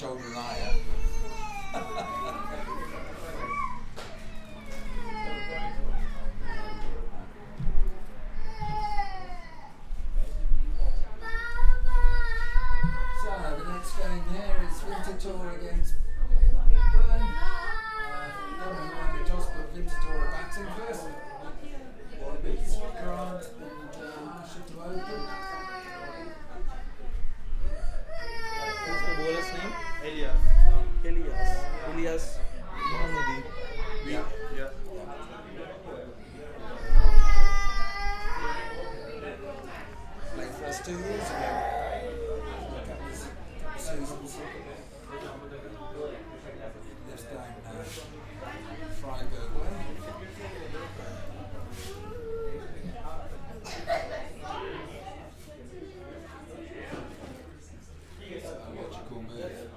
much older than I am. So the next game here is Winterthur against Bern. Don't know who won the toss, but Winterthur are batting first. Grant and Harsha to open. What's the bowler's name? Elias. Elias Mohammadi. Yeah. Played for us 2 years ago. A couple of seasons. Lives down Freiburg way. Logical move.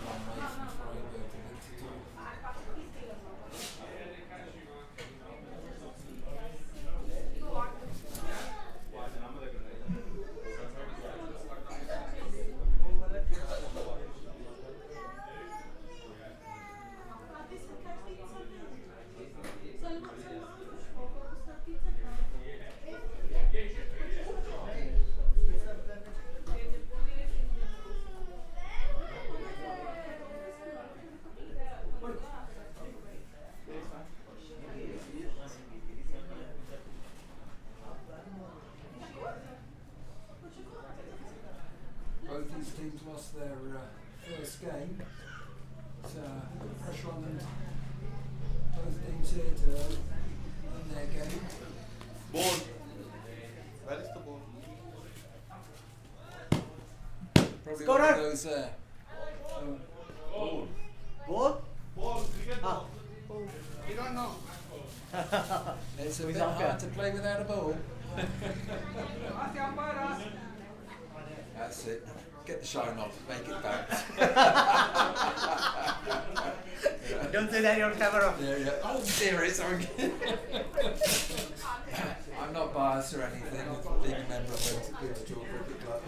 One way from Freiburg to Winterthur. Both these teams lost their first game, so put pressure on them. Both teams here to win their game. Ball. Where is the ball? Probably Scorer! one of those there. Ball. Ball? Ball. Cricket Ah. ball. You don't know. It's a Who's bit umpire? hard to play without a ball. That's it. Get the shine off, make it bounce. Don't say that on camera. Yeah. Oh dear, it's on. I'm not biased or anything. Being a member of Winterthur Cricket Club.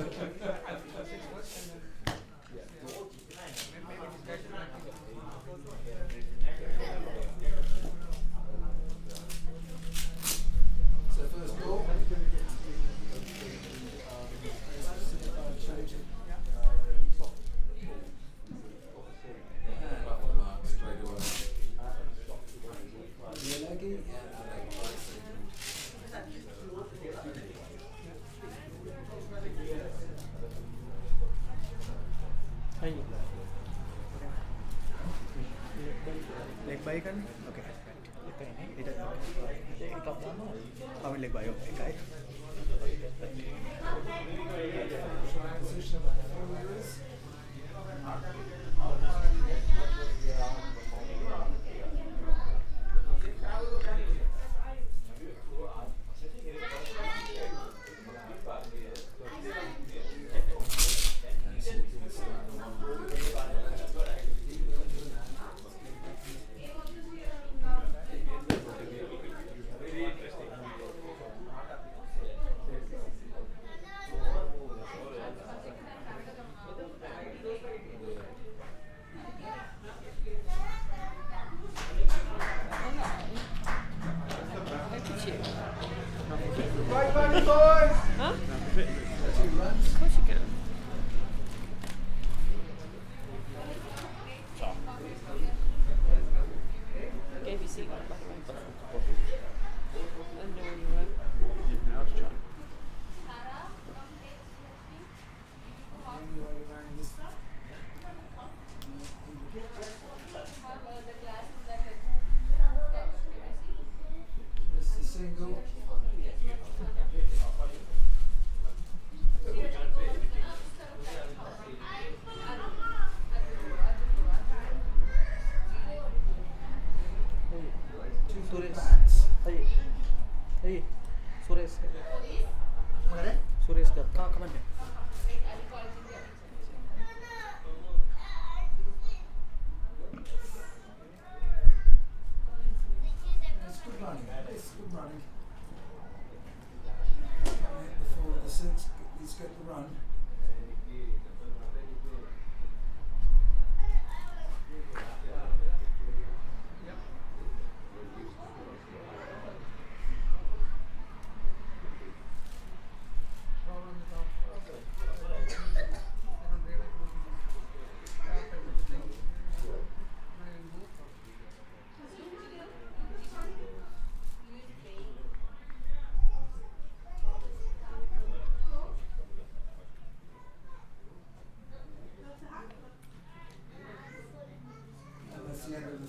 So first ball. And off the mark straight away. Your leggy? Yeah, the leg. Hey. Leg bike kan? Okay. Itu Ikut lama. kami leg bike. Okay, guys. Position of the fielders. Right back, boys. Huh? 2 runs. Of course you can. Gave you seat back, by the way. I know where you were. Just a single. Two good bats. Hey. Hey. Suresh. Mana? Suresh ka. Kau kaman deh? It's good running. It's good running. Can't hit before the 6. He's got the run.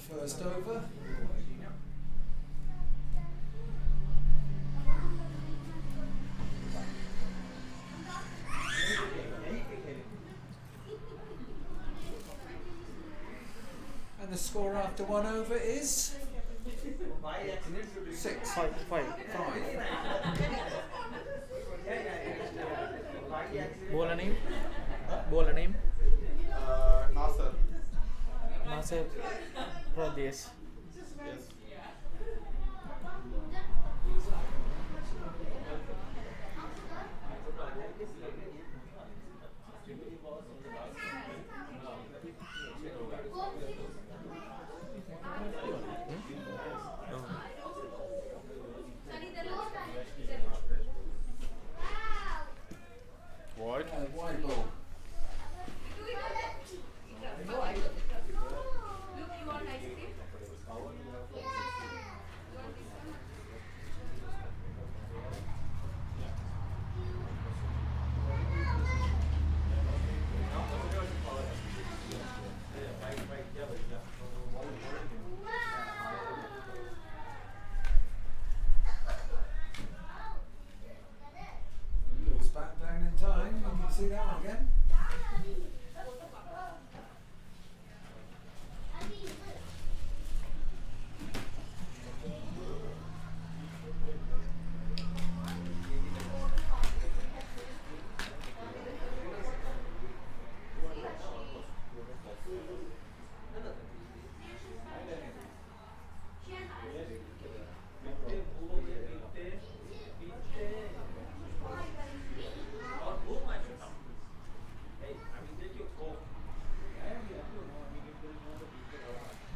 first over. And the score after 1 over is 6. 5. 5. 5. Bowler name? Bowler name? Nasser. Nasir Pradesh. Yes. Wide. Wide ball. Goes back down in time. You can see that one again.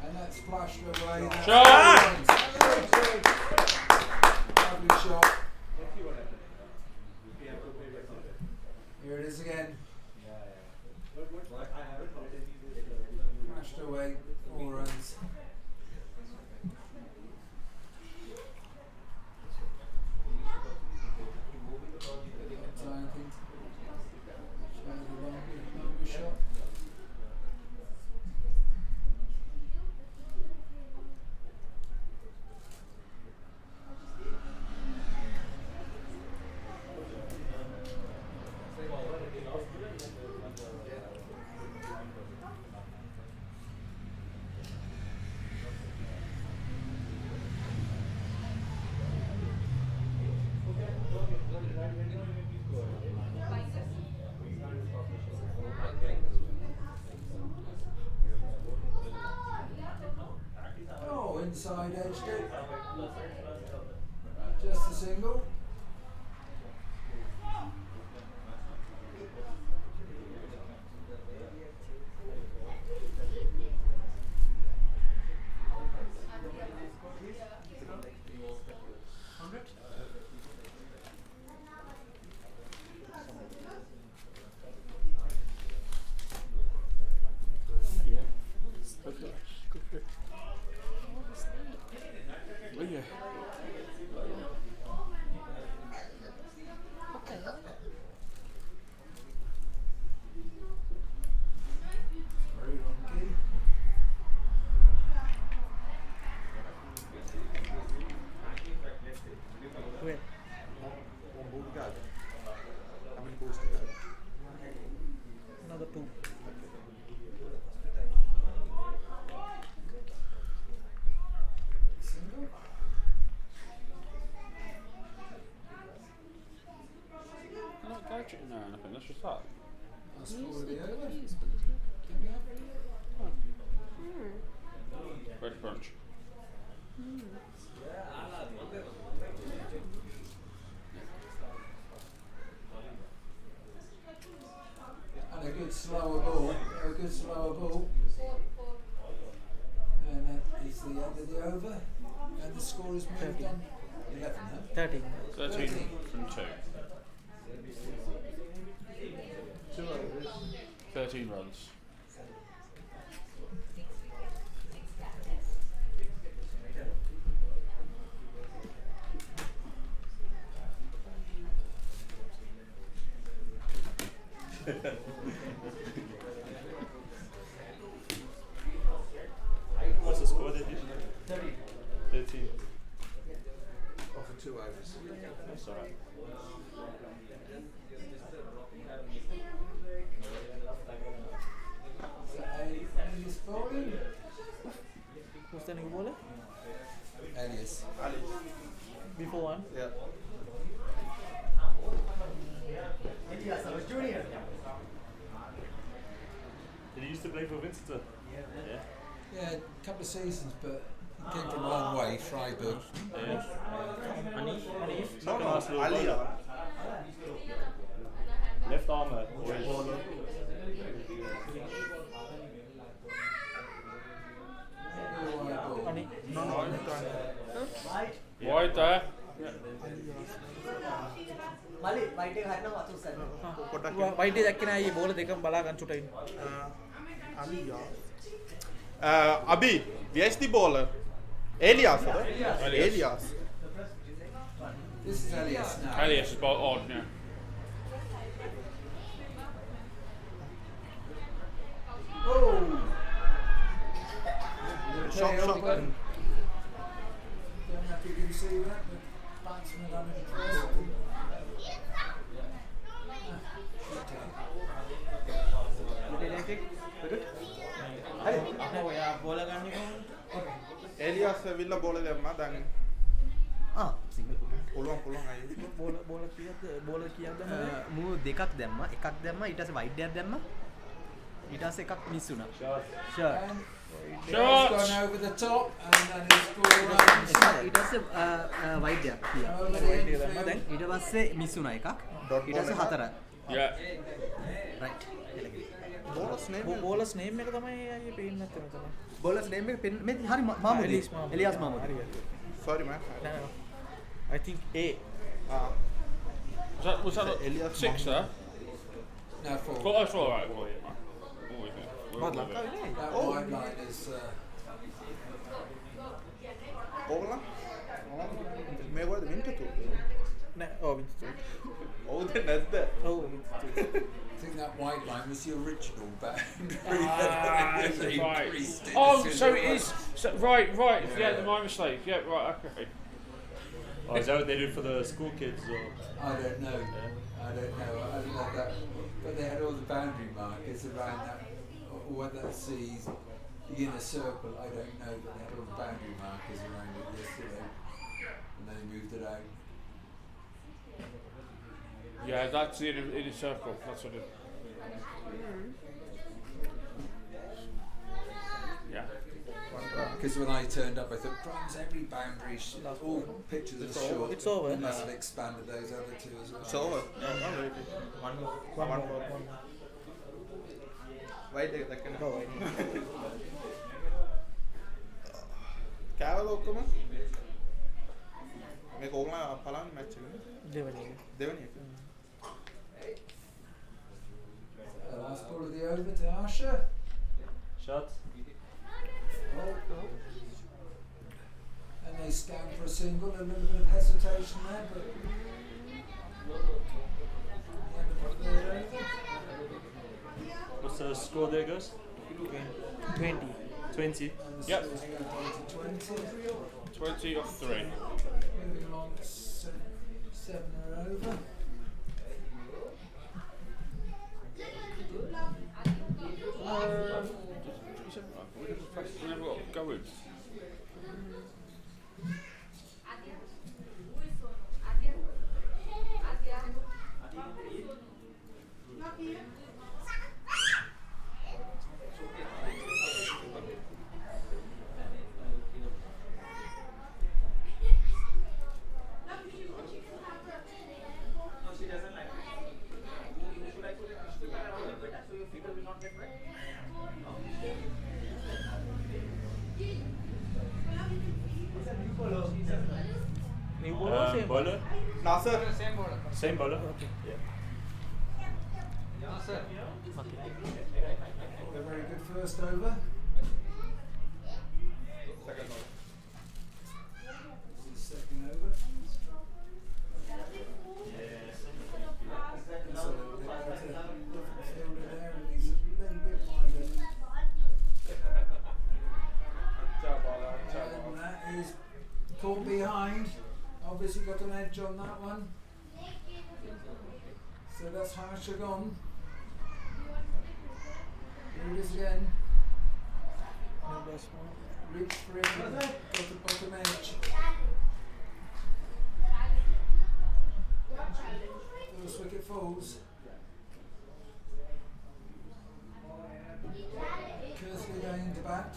And that's flushed away. Shot! Lovely shot. Here it is again. Flushed away. 4 runs. So I think shows the longer shot. Oh, inside edged it. Just a single. Oh, yeah. Okay. Very lucky. Where? One ball to go. How many balls to go? Another 2. Single. Not coaching or anything, that's just that. That's for the over. Red crunch. And a good slower ball. A good slower ball. And that is the end of the over. And the score is moved 13. on. 11, huh? 13. 13 from 2. 13 runs. What's the score? What did you say? 13. Oh, for 2 overs. That's alright. Alias bowling. Who's the new bowler? Alias. Alice. Before one. Yeah. Did he used to play for Winterthur? Yeah. Yeah, a couple of seasons, but he came from a long way, Freiburg. Yeah. Hanif. No, no, Nice little Alia. bowler. Left armour. Always. Hanif. No, no, I'm done. Wide there. වයිටේ දැක්කේ නෑ ඊයේ බෝල දෙකම බලා ගන්න චුට්ටයි. Alia. Abi, wer ist die Bowler? Elias, oder? Elias. This is Alias now. Alias is about on, yeah. Oh! Shot, Okay, shot. open. Don't know if you can see that, but batsman uninterested. ඔයා බෝල ගන්නේ කොහොමද? Elias ඇවිල්ලා බෝල දැම්මා දැන්. Single පුළුවන් අයියෝ. බෝල කීයක්ද? මූ දෙකක් දැම්මා එකක් දැම්මා ඊට පස්සේ වයිඩ් එකක් දැම්මා ඊට පස්සේ එකක් මිස් වුණා shirt And Shots! it's gone over the top, and then it's ball runs. ඊට පස්සේ වයිඩ් එකක් තියා Over the infield. දැන් ඊට පස්සේ මිස් වුණා එකක් Dot ඊට පස්සේ ball හතර Yeah. Right Bowler's name is- bowler's name එක තමයි අයියේ පේන්නේ නැත්තේ මෙතන. බෝලර්ස් නේම් එක මේ හරි මාමුදි එලියාස් මාමුදි Sorry man. No. I think A. Ah. Was that Elias sixer? No, four. Oh, that's all right. Well, yeah. That wide line is. Bowler? මේ වල Winterthur. නෑ ඔව් වින්ටර්. ඔව්ද නැද්ද? ඔව් winter. I think that white line was the original boundary. Ah, They right. increased it Oh, as soon so as it is. So, right. Yeah, my mistake. Yeah, right. Okay. Oh, is that what they do for the school kids? Or? I don't know. I don't know. I don't know that. But they had all the boundary markers around that. What that sees, the inner circle, I don't know. But they had all the boundary markers around it yesterday. And then they moved it out. Yeah, that's the inner circle. That's what it. Yeah. Because when I turned up, I thought, Brian's every boundary, all pictures are short. It's over. They must have expanded those other two as well. It's over. One more. Wait a second. Oh, I need. කෑවද ඔක්කොම? මේක ඕගොල්ලෝ පළවෙනි match එක. දෙවෙනි එක. දෙවෙනි එක. The last ball of the over to Asha. Shot? Oh. And they scan for a single, a little bit of hesitation there, but end of the third over. What's the score there, guys? 20. 20. And the Yep. scores go down to 20. 20 off 3. Moving along, seven are over. We never got going. New bowler, same Bowler? Nasser. Same bowler? Okay. Yeah. A very good first over. Second over. This is second over. He's a little bit better, different fielder there, and he's a little bit wider. अच्छा ball pressure gone. Here it is again. Reach for it. Got the bottom edge. First wicket falls. Kersley going to bat.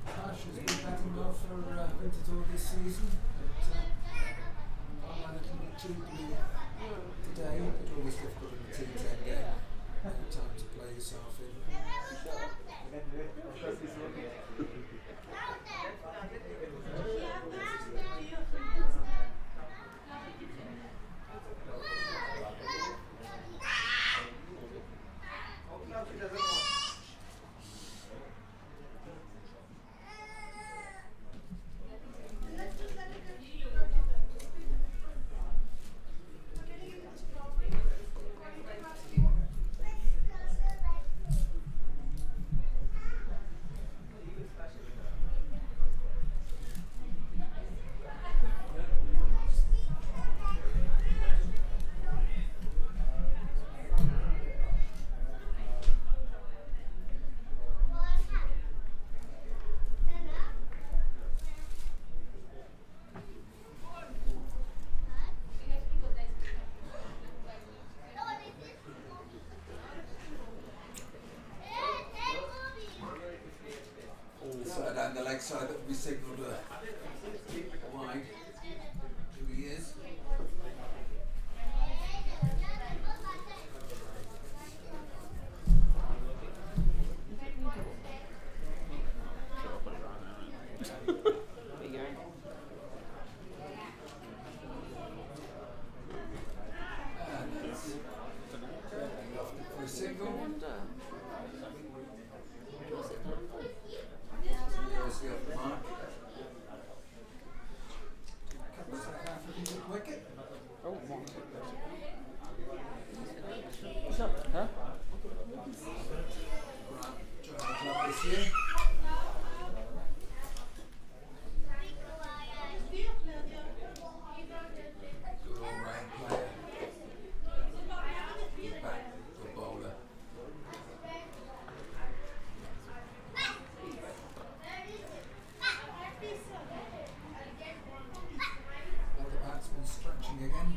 Ash has been batting well for Winterthur this season, but I'm a little bit too blue today, but always difficult in the T10 game. No time to play yourself in. So down the leg side that will be signalled wide. Here he is. And that's for a single. Jersey off the mark. Couple of South Africans at wicket. Oh, huh? Right, joined the club this year. Good all-round player. Good bat, good bowler. But the batsman stretching again.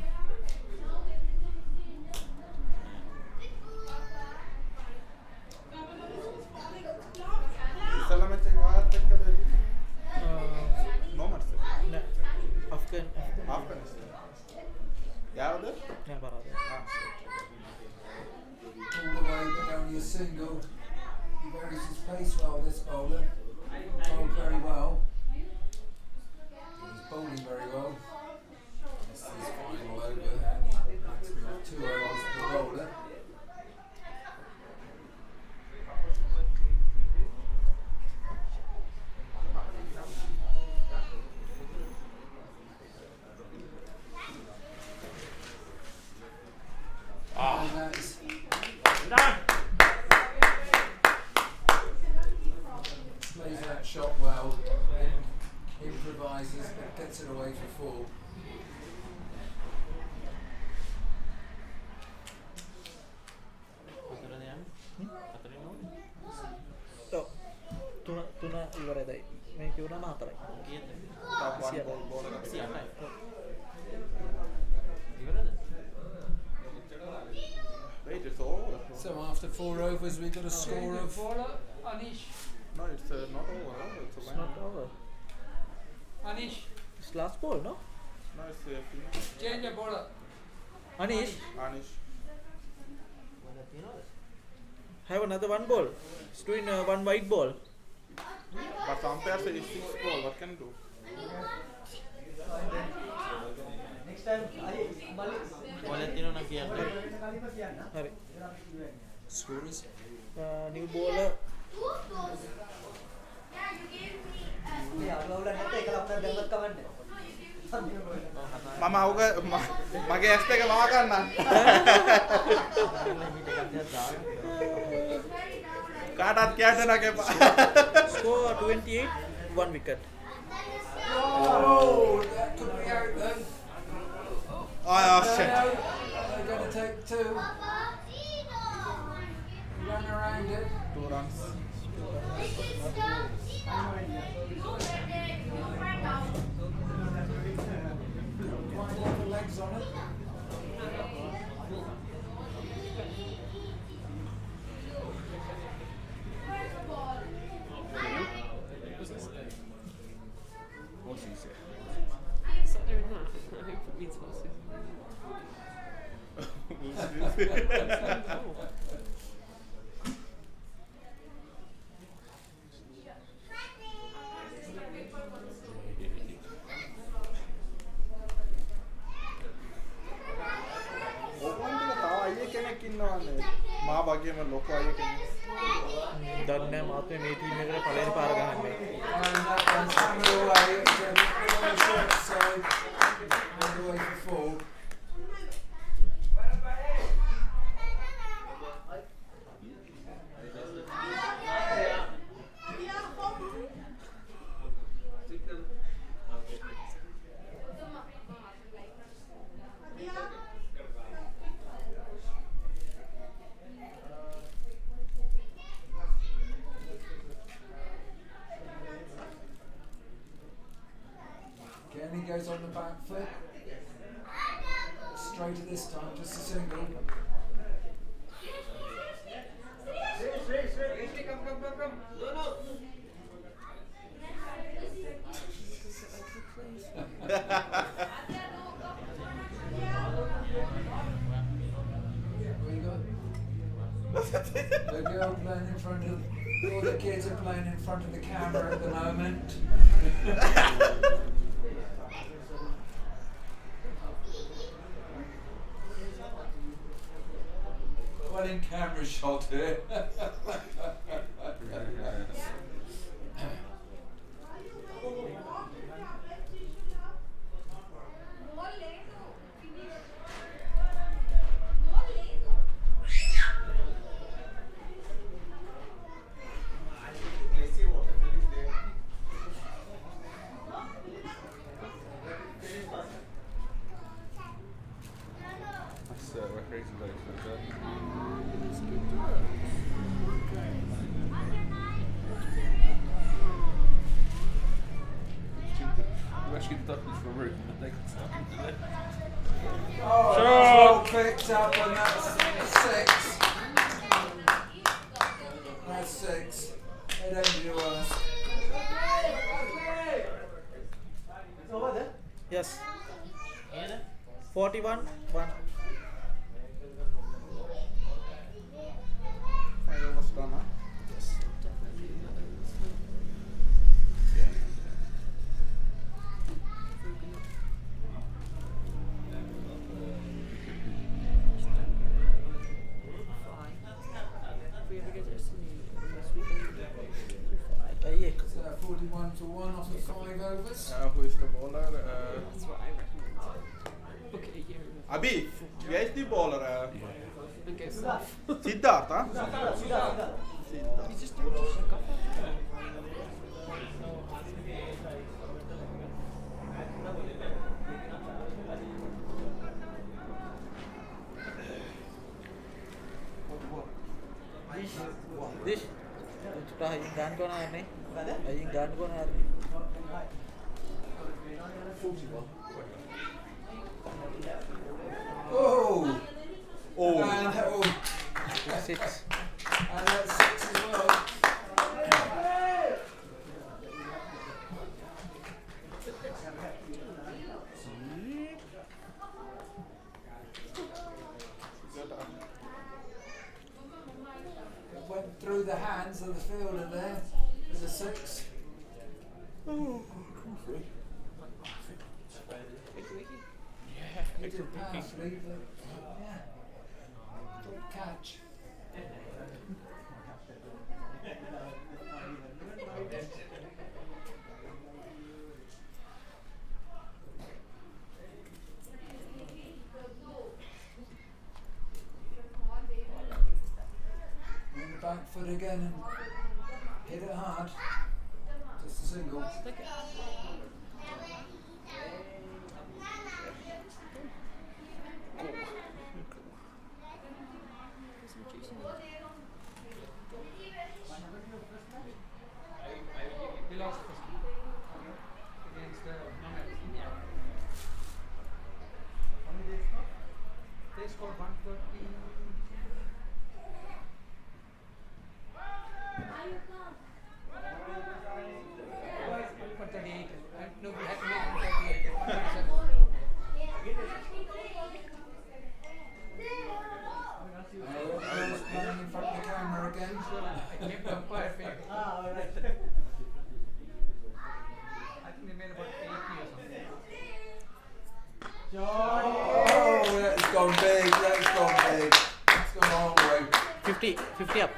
ඉස්සලමච්චන් වාත් එක්කද නොමර්ස් නෑ අෆ්ගන් ආෆ්ගනිස්තාන් යාවද නෑ පරාද All the way, but only a single. He varies his pace well, this bowler. Bowled very well. He's bowling very well. This is his final over, only maximum of 2 overs per bowler. And that's Down. plays that shot well, improvises but gets it away for 4. ඔව් තුන ඉවරයි මේ කියුණාම 4යි wait it's over So after 4 overs we've got a score of Anish. no it's not over it's a It's not over. Anish. It's last ball, no? no it's finish Change the bowler. Anish, Anish have another one ball. It's doing one white ball. but umpire said it's 6 ball what can you do next time ඔයාලා තියෙනවා නම් කියන්න. හරි. Score is? New bowler මම අවුක මගේ ඇස් දෙක මවා ගන්නම්. කාටවත් කියන්න නැකපා. score 28, 1 wicket. Oh, that could be out then. Oh shit. They're going to take 2. Run around it. 2 runs. Quite a lot of legs on it. What's he say? Stop doing that. I hope it means horses. Open ටික තව අයියේ කෙනෙක් ඉන්නවනේ. මා වගේම ලොකු අයියේ කෙනෙක්. දන්නේ නැහැ මාත් මේ ටීම් එකට පළවෙනි පාර ගහන්නේ. And that one's hammered away. It's a short side. Hammered away for 4. Again, he goes on the back foot. Straighter this time, just a single. What you got? The girl playing in front of, all the kids are playing in front of the camera at the moment. Well, in camera shot here. That's referee's very good. You actually thought this for room, but they can stop it. Oh, Shot. that's well picked up, and that's 6. That's 6. It ain't your worst. Yes. 41, 1. 5 overs done, huh? අයියේ. So 41 to 1 off of 5 overs. Who is the bowler? That's what I recommend. Book it a year in Abhi, where is the bowler? and go south. Siddharth, huh? You just don't just look up. Dish. Sudah aing gan ko na ni. Aing gan ko na ni. Oh! Oh. And, oh. 6. And that's 6 as well. It went through the hands of the fielder there. There's a 6. Yeah. He did powerfully, but yeah, good catch. On the back foot again and hit it hard. Just a single. He lost first against they scored 130. For 38. No, we had to make 138. 137. Running in front of the camera again. I kept the umpire fair. I think they made about 80 or something. Oh, that's gone big. That's gone big. That's gone a long way. 50 up.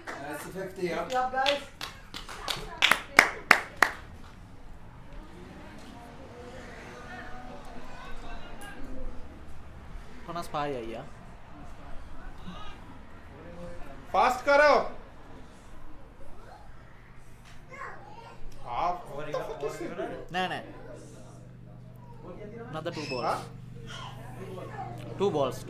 That's the 50 up. Good job, guys. Panas paya ya. Fast करो half what the fuck is it? Nah. Another 2 balls. 2 balls.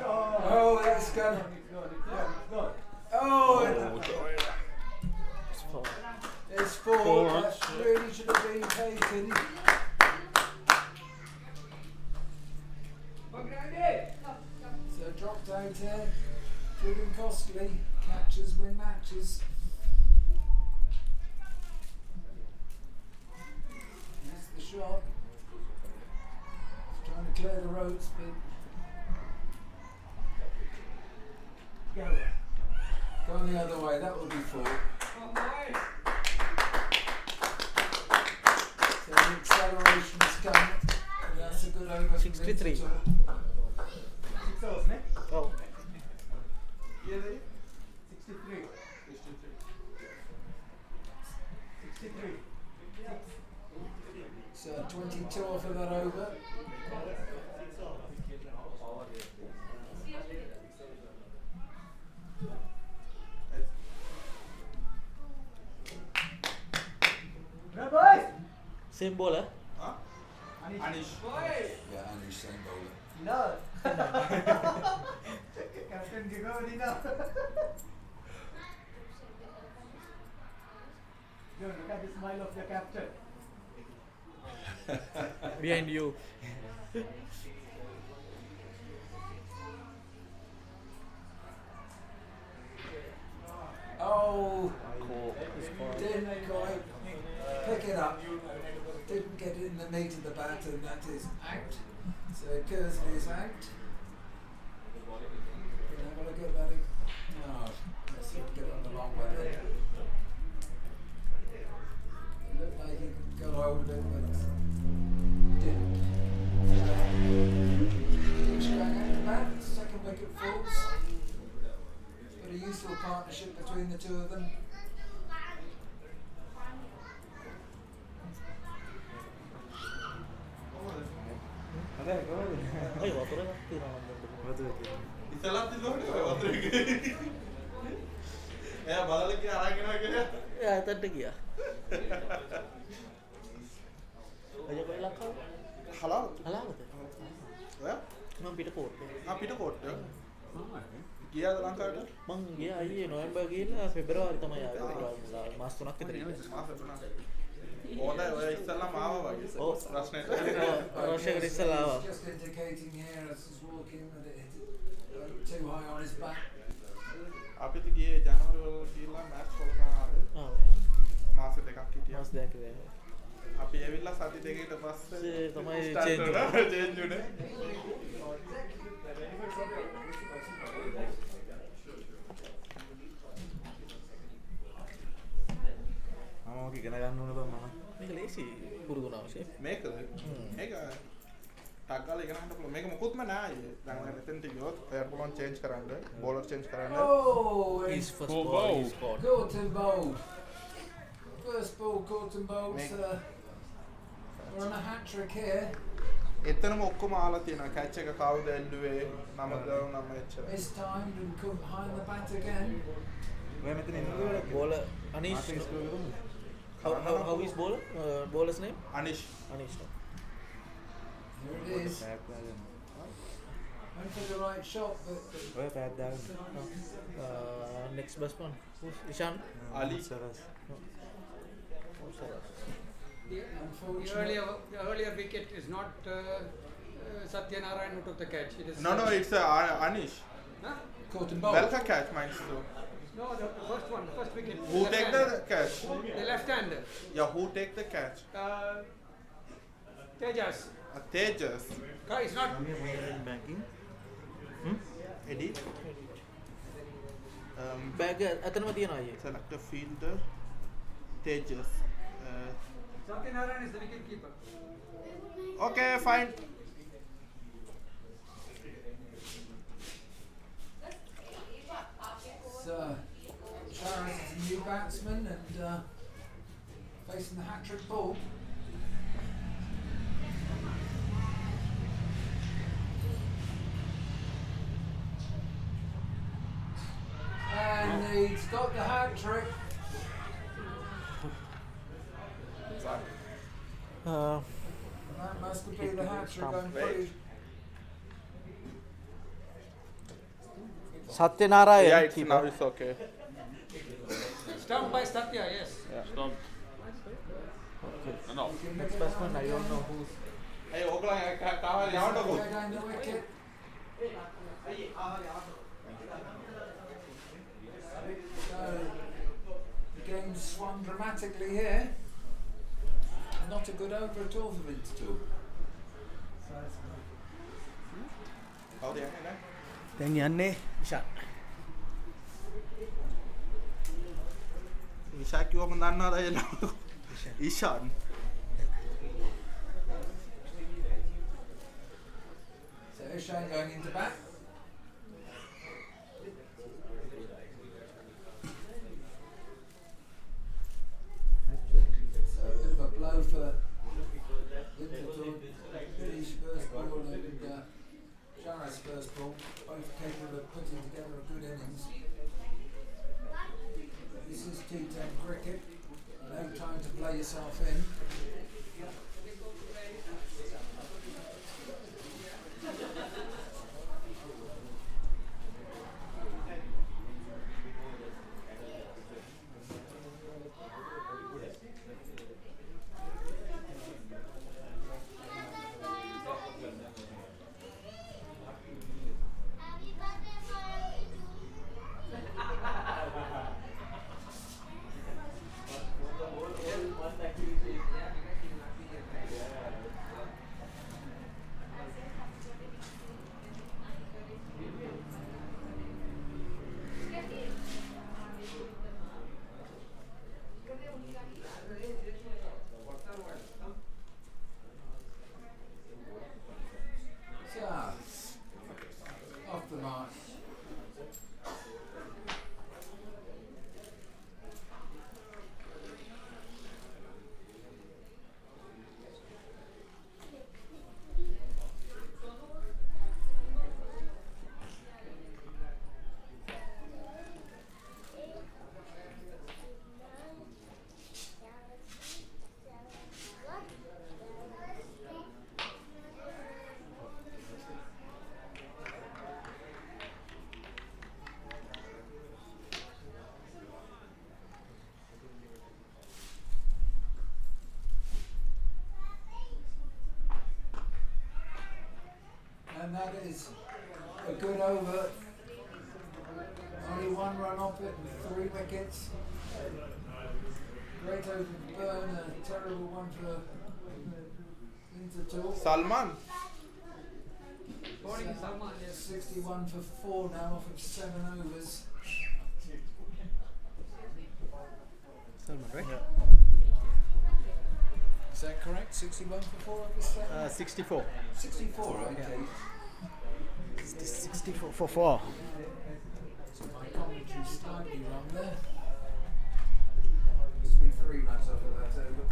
Oh, that's gone. Oh, It's 4. it's 4. That really should have been taken. So dropped out there. Proving costly. Catchers win matches. That's the shot. He's trying to clear the ropes, but gone the other way. That will be 4. So the acceleration has come. And that's a good over. from 63. Winterthur. Oh. ये देखिए 63 So 22 off of that over. Same bowler. हाँ अनिश Yeah, Anish, same bowler. No. Captain Gigori now. Dude, look at the smile of the captain. Behind you. Oh, Cool. didn't quite pick it up. Didn't get it in the meat of the bat, and that is out. So Kersley is out. Can have a look at that. Oh, let's see if we get it on the long one then. It looked like he got hold of it, but didn't. Each going out the bat, second wicket falls. But a useful partnership between the two of them. Ay, water na. ඉතලත් දිනවනේ වතුර එකේ එයා බලලා ගියා අරගෙන ගියා Ya, tadi gaya. Aja kau ilang kau. හලාව Alah betul. ඔයා Memang pita kot. ආ පිට කොට්ට ගියාද ලංකාවට Mang dia aja November gila Februari තමයි ආවේ. මාස 3ක් විතර ඉන්නේ. මාස 3ක් ඕනේ ඔය ඉස්සල්ලාම ආවා වගේ ඔව්. ප්‍රශ්නෙට රෝෂක ඉස්සලා ආවා. Just indicating here as he's walking that it hit too high on his back. අපිට ගියේ ජනවාරි වල ගිහිල්ලා මැච් වලට ආවේ ආ. මාස දෙකක් හිටියා මාස දෙකක් විතර. අපි ඇවිල්ලා සති දෙකකට පස්සේ තමයි start change වුණා. change උනේ මොනවද ඉගෙන ගන්න ඕන බං මම. මේක ලේසි පුරුදුනාව ෂේප්. මේකද? මේක ටක් ගාලා ඉගෙන ගන්න පුළුවන්. මේක මොකුත්ම නෑ අයියේ. දැන් එතනට ගියොත් ඔයාලට පුළුවන් චේන්ජ් කරන්න, බෝලර් චේන්ජ් කරන්න. Oh, His it's first Cool ball ball. he scored. Gorton Bowl. First ball, Gorton Bowl's we're on a hat trick here. එතනම ඔක්කොම ආලා තියෙනවා. කැච් එක කවුද එල්ලුවේ? නම දාන නම එච්චර. Mistimed and come behind the bat again. ඔයා මෙතන ඉන්නවද? Bowler Anish. How is bowler? Bowler's name? අනිෂ්. Anish. No? Here it is. Went for the right shot, but ඔය පැත් දාන්න. No. Next batsman. Who's Ishan? අලි. Oh, Saras. The unfortunately. earlier wicket is not Satyanarayan who took the catch. It is No, it's Anish. Huh? Gorton Bowl. Welcome catch, mines too. No, the first one, the first wicket. Who take the catch? The left-hander. Yeah, who take the catch? Tejas. Tejas. It's not. Banking. Edit. Bag අතනම තියෙනවා අයියේ. Select a fielder. Tejas. Satyanarayan is the wicket keeper. Okay, fine. So, Charas is a new batsman and facing the hat trick ball. And he's got the hat trick. That must have been the hat trick. I'm pretty. සත්‍යනාරායන Yeah, it's now it's okay. Stumped by Satya, yes. Stumped. No. next batsman I don't know who's Hey, ඕගොල්ලෝ කාවල යවන්නකෝ. Go down the wicket. So, the game swung dramatically here. Not a good over at all for Winterthur. කවුද යන්නේ නෑ? දැන් යන්නේ ඉෂාන්. ඉෂා කිව්වම දන්නවද අයියලා? Ishan. So Ishan going into bat. So a bit of a blow for Winterthur. British first ball and Shara's first ball. Both capable of putting together a good innings. This is T10 cricket. No time to play yourself in. Off the mark. And that is a good over. Only one run off it and 3 wickets. Great over for Bern, a terrible one for Winterthur. Salman. Bowling Salman, yes. 61 for 4 now off of 7 overs. Salman, right? Is that correct? 61 for 4 of this thing? 64. 64, okay. 64 for 4. So my commentary's slightly wrong there. Must be 3 runs off of that over.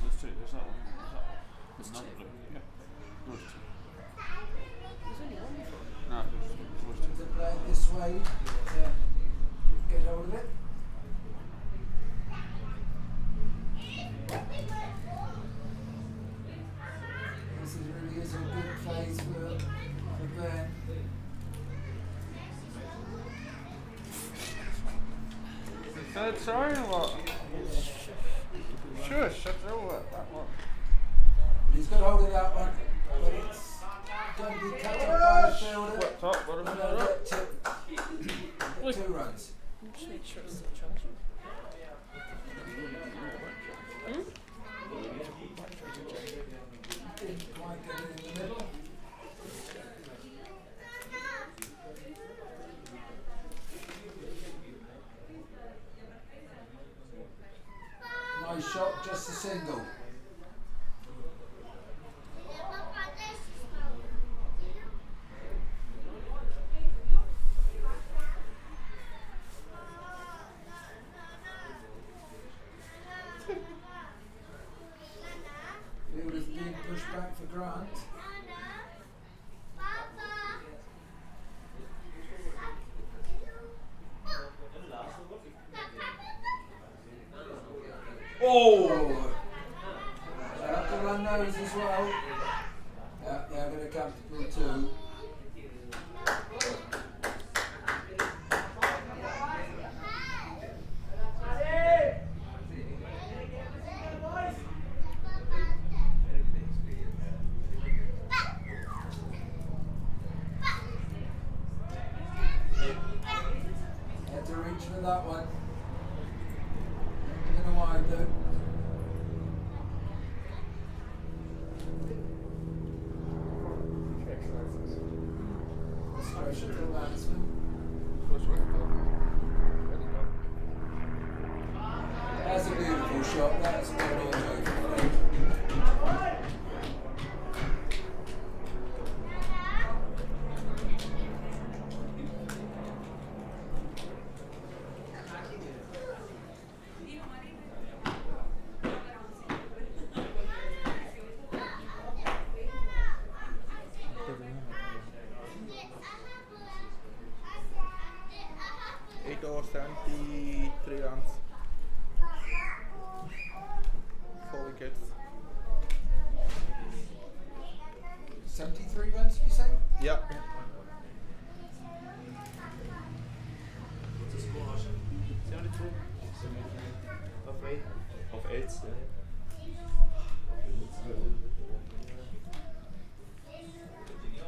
There's 2. There's that one. There's another blue. Yeah. There's 2. No, there's 2. To play it this way, get hold of it. This really is a good phase for Bern. Third sign or what? Sure, shut it all up. That one. He's got hold of that one, but it's going to be cut up by the fielder. What top? What And about they'll that? get 2 runs. Just make sure it's still charging. Didn't quite get it in the middle. Nice shot, just a single. Fielder's being pushed back for Grant. Oh! Up to run those as well. Yeah, they're going to come to 2. Had to reach for that one. I'm going to wide though. Discretion for the batsman. That's a beautiful shot. That's what all over. Or 73 runs. 4 wickets. 73 runs, you say? Yeah. Of 8.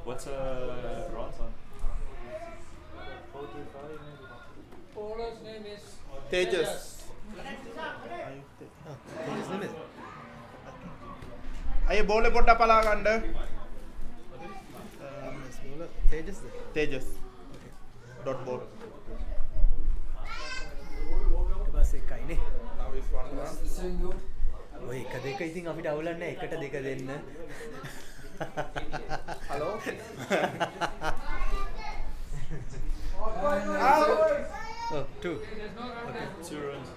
What's Grant's on? Bowler's name is Tejas. අය බෝලේ පොඩ්ඩක් පලා ගන්න. Tejas. Tejas. Dot ball. Bus එකයි නේ. Now is 1 That's run. the single. ඔය එක දෙක ඉතින් අපිට අවුලක් නැහැ. එකට දෙක දෙන්න. Hello. Oh, 2. okay. 2 runs.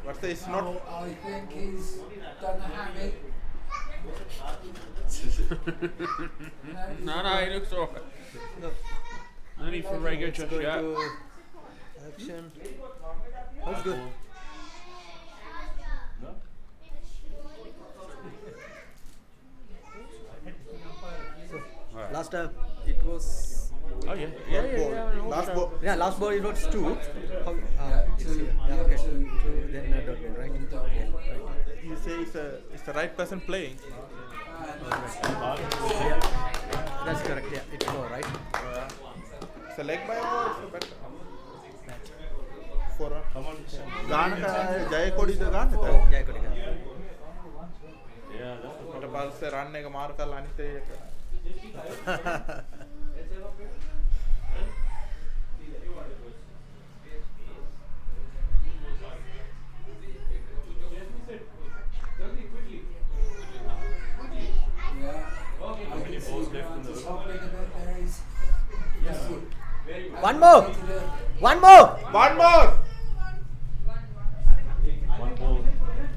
What's this? Not. Oh, I think he's done the hammy. No, he looks alright. No. No need for Rego Let's just go yet. to action. That's good. No? time it was. Oh yeah. Last ball. Yeah, last ball it was 2. How, it's two. here. Yeah, Yeah, okay. two. 2, then dot ball, right? And the dot Yeah, ball. right. You say it's the right person playing. Yeah, that's correct. Yeah, it's 4, right? It's a leg by or it's a bat? That. 4 run. Come on. ගානක ජයකොඩිද ගන්නද? Yeah, good. Yeah, that's the ඊට problem. පස්සේ රන් එක මාරු කරලා අනිත් එක. Yeah. How many balls left in the Just hopping a bit there. He's One more! to the One more! One more. One ball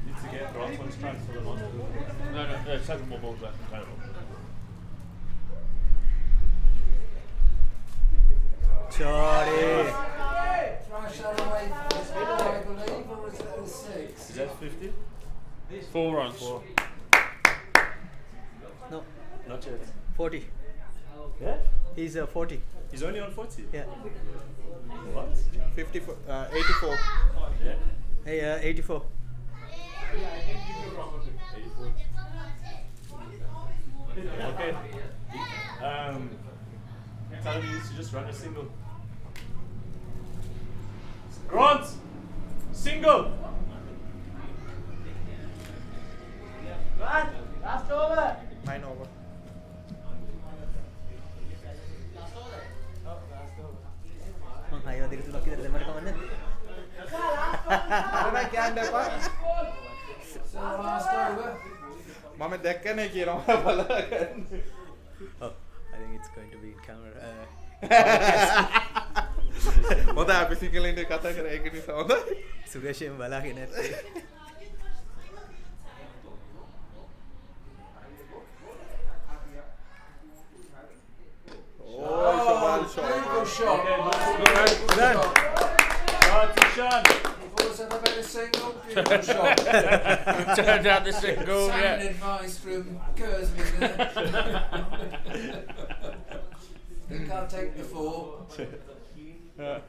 needs to get Grant one's transfer them on. No, 7 more balls left in total. Sorry. thrash that away. I believe, or was it a 6? Is that 50? 4 runs. No, Not yet. 40. Yeah? He's 40. He's only on 40. Yeah. What? 54, 84. Yeah. Hey, 84. 84. Okay. Tell him he needs to just run a single. Grant! Single! 9 over. මං 6 දෙක තුනක් විතර දැම්මට කවන්නේ. අරන කියන්න එපා. So last over. මම දැක්කනේ කියනවා බලගන්න. Oh, I think it's going to be in camera. හොඳ අපි සිංහලෙන් කතා කරා ඒක නිසා හොඳයි. සුරේෂයෙන් බලාගෙන ඇත්තේ. Oh, it's a ball shot. Beautiful shot. Done. Partition! Before said about a single, beautiful shot. Turned out the single, Sound yeah. advice from Kersman there. Think I'll take the 4. That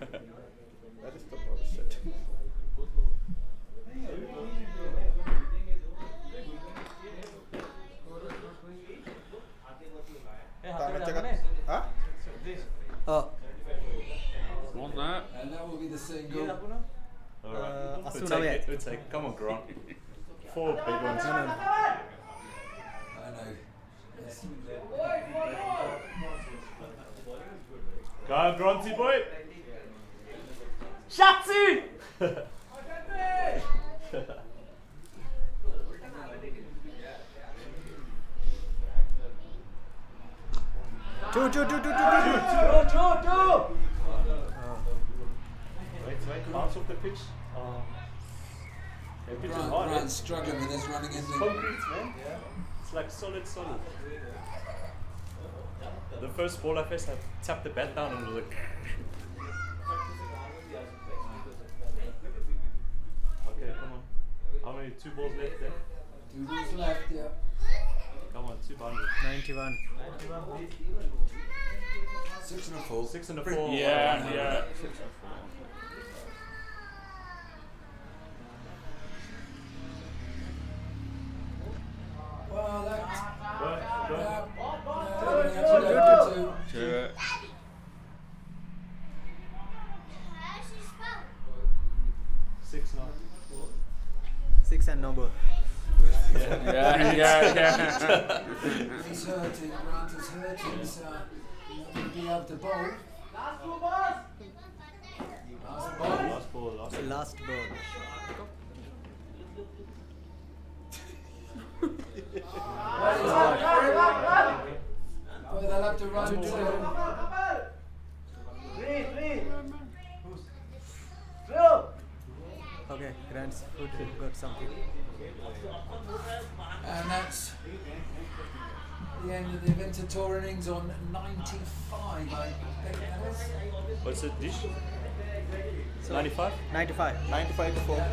is the ball shot. තාම චක ආ Oh, Want that? And that will be the single. Alright. Asu We'll Navaya. take it. We'll take it. Come on, Grant. 4 big ones. no. I know. Yes. Go on, Granty boy! Shatsu! 2. Wait, bounce off the pitch. The pitch is hard. Grant's struggling with this running in the. Concrete, man. It's like solid. The first ball I faced, I tapped the bat down and was like. Okay, come on. How many? 2 balls left there? 2 balls left, yeah. Come on, 2 boundaries. 91. 6 and a 4. 6 and a 4. Yeah, yeah. Well, that's. Go. Sure. 6 now. 6 and no ball. Yeah. He's hurting, Grant is hurting, so he's not going to be able to bowl. Last ball. Last The ball. last ball. Oh, they'll have to run to. Okay, Grant's foot got something. And that's the end of the Winterthur innings on 95, I think that is. What's the dish? 95? 95. 95 to 4.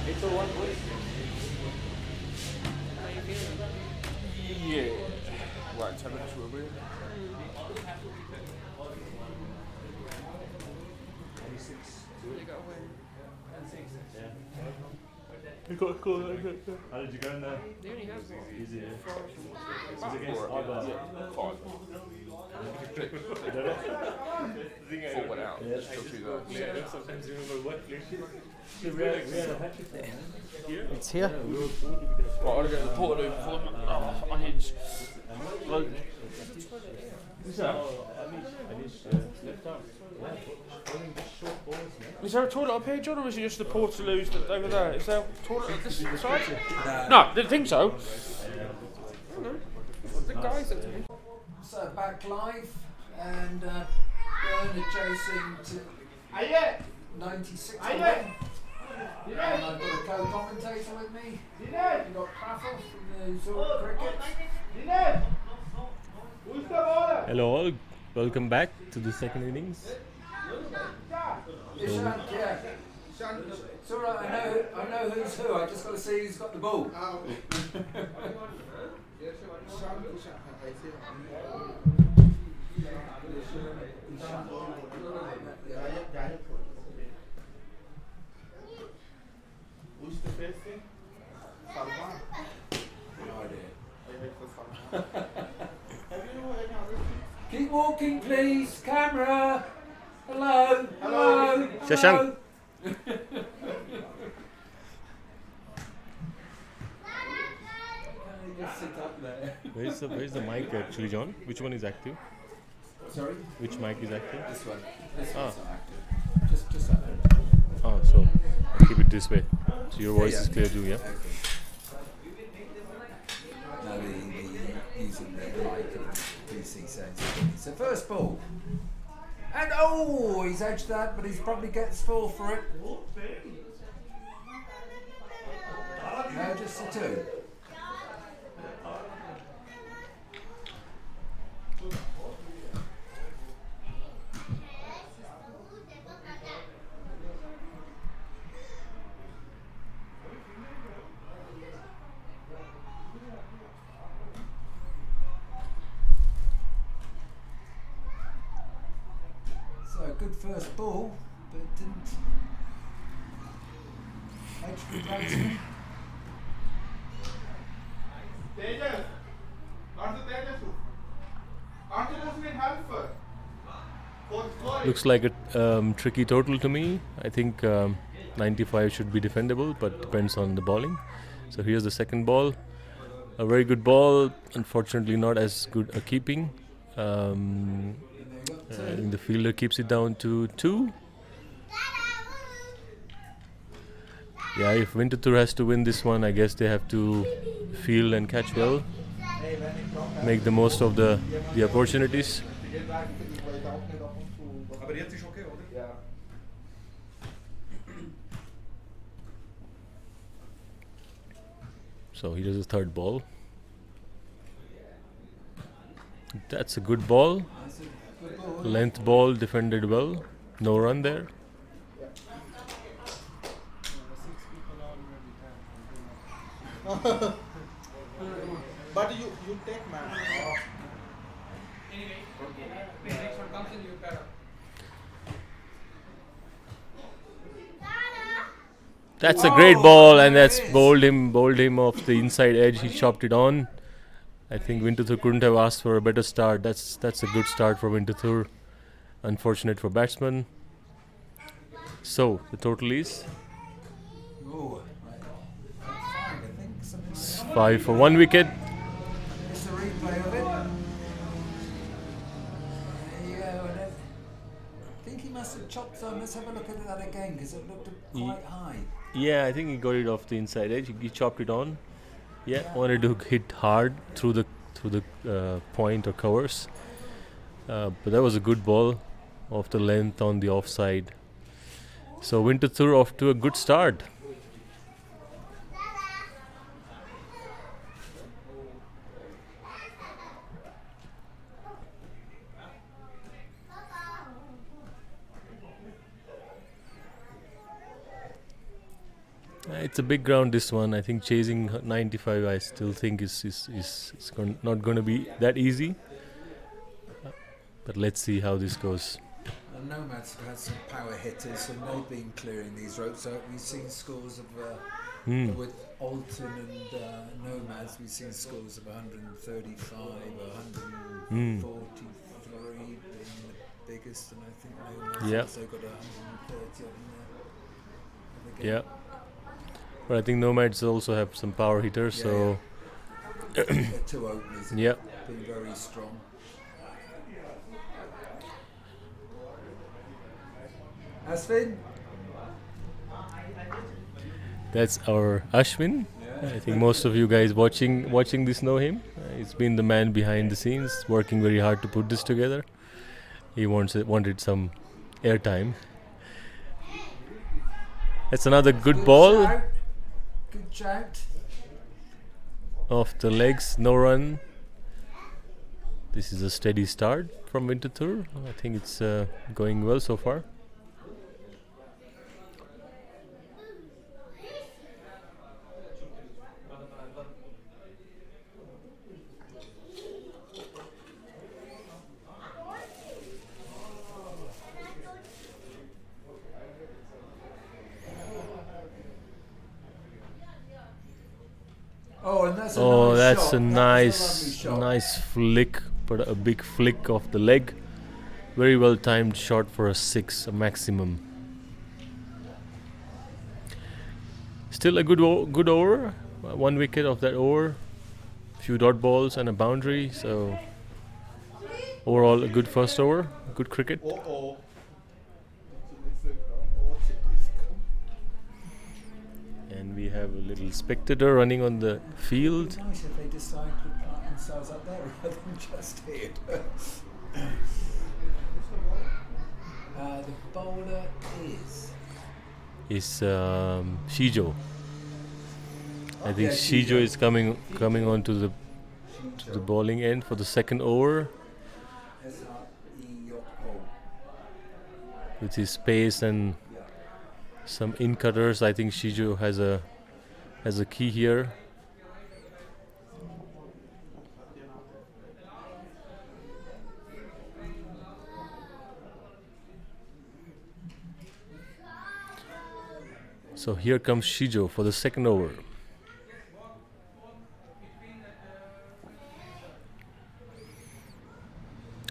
It's a 1 boys. Yeah. Right, 10 minutes will be. How did you go in there? They only have Easy, yeah. four. Was it against Arbor? Four went out. Yeah, Still 2 goals. yeah, sometimes you remember what place. We had a hat-trick there, man. It's here. Yeah, we were Right, I'll go to the portal before my hinge. Load. Who's that? Anish left arm. Yeah. Bowling just short balls, man. Is there a toilet up here, John, or is it just the Portaloos that over there? Is there a toilet at this side? No. No, didn't think so. The guys that So back live and Bern adjacing to 96 to 1. And I've got a co-commentator with me. We've got Praffle from the Zuoz Cricket. Hello all, welcome back to the second innings. Ishant, yeah. It's alright, I know who's who, I just got to see who's got the ball. Who's the facing? Salman. No idea. I wait for Salman. Have you any other things? Keep walking, please. Camera. Hello. Hello. Shashank. Just sit up there. Where's the mic actually, John? Which one is active? Sorry? Which mic is active? This one. This Ah. one's not active. Just that one. Oh, so I'll keep it this way. So your voice Yeah, is clear too, yeah? Okay. No, using the mic and PC sounds. So first ball. And oh, he's edged that, but he probably gets 4 for it. No, just a 2. So a good first ball, but it didn't edge the batsman. Tejas. Not the Tejas. Aren't you supposed to be helpful? Looks like a tricky total to me. I think 95 should be defendable, but depends on the bowling. So here's the second ball. A very good ball, unfortunately not as good a keeping. The fielder keeps it down to 2. Yeah, if Winterthur has to win this one, I guess they have to field and catch well, make the most of the opportunities. So he does the third ball. That's a good ball. Length ball, defended well. No run there. But you take man. Anyway, next one comes in, you better. That's a great ball, and that's bowled him off the inside edge. He chopped it on. I think Winterthur couldn't have asked for a better start. That's a good start for Winterthur. Unfortunate for batsman. So the total is Oh, right. 5, I think. Something like 5 for 1 wicket. that. It's a replay of it. There you go. And I think he must have chopped some. Let's have a look at that again because it looked quite high. Yeah, I think he got it off the inside edge. He chopped it on. Yeah, wanted to hit hard through the point or covers. But that was a good ball off the length on the offside. So Winterthur off to a good start. It's a big ground, this one. I think chasing 95, I still think not going to be that easy. But let's see how this goes. And Nomads have had some power hitters, and they've been clearing these ropes out. We've seen scores of with Alton and Nomads. We've seen scores of 135, 143 being the biggest, and I think Nomads Yeah. also got 130 up in there. Yeah. But I think Nomads also have some power hitters, so They're two openers. yeah. Been very strong. Asvin? That's our Ashwin. I think most of you guys watching this know him. He's been the man behind the scenes, working very hard to put this together. He wanted some airtime. That's another good ball Shout. Good shout. off the legs, no run. This is a steady start from Winterthur. I think it's going well so far. Oh, and that's a Oh, nice that's shot. a That's a lovely shot. nice flick, but a big flick of the leg. Very well timed shot for a 6, a maximum. Still a good over. 1 wicket of that over. Few dot balls and a boundary. So overall, a good first over. Good cricket. Oh. And we have a little spectator running on the field. It'd be nice if they decide to plant themselves up there rather than just here. The bowler is. Shijo. I think Yeah, Shijo Shijo. is coming on to the bowling end for the second over S-R-E-O. with his pace and some in cutters. I think Shijo has a key here. So here comes Shijo for the second over.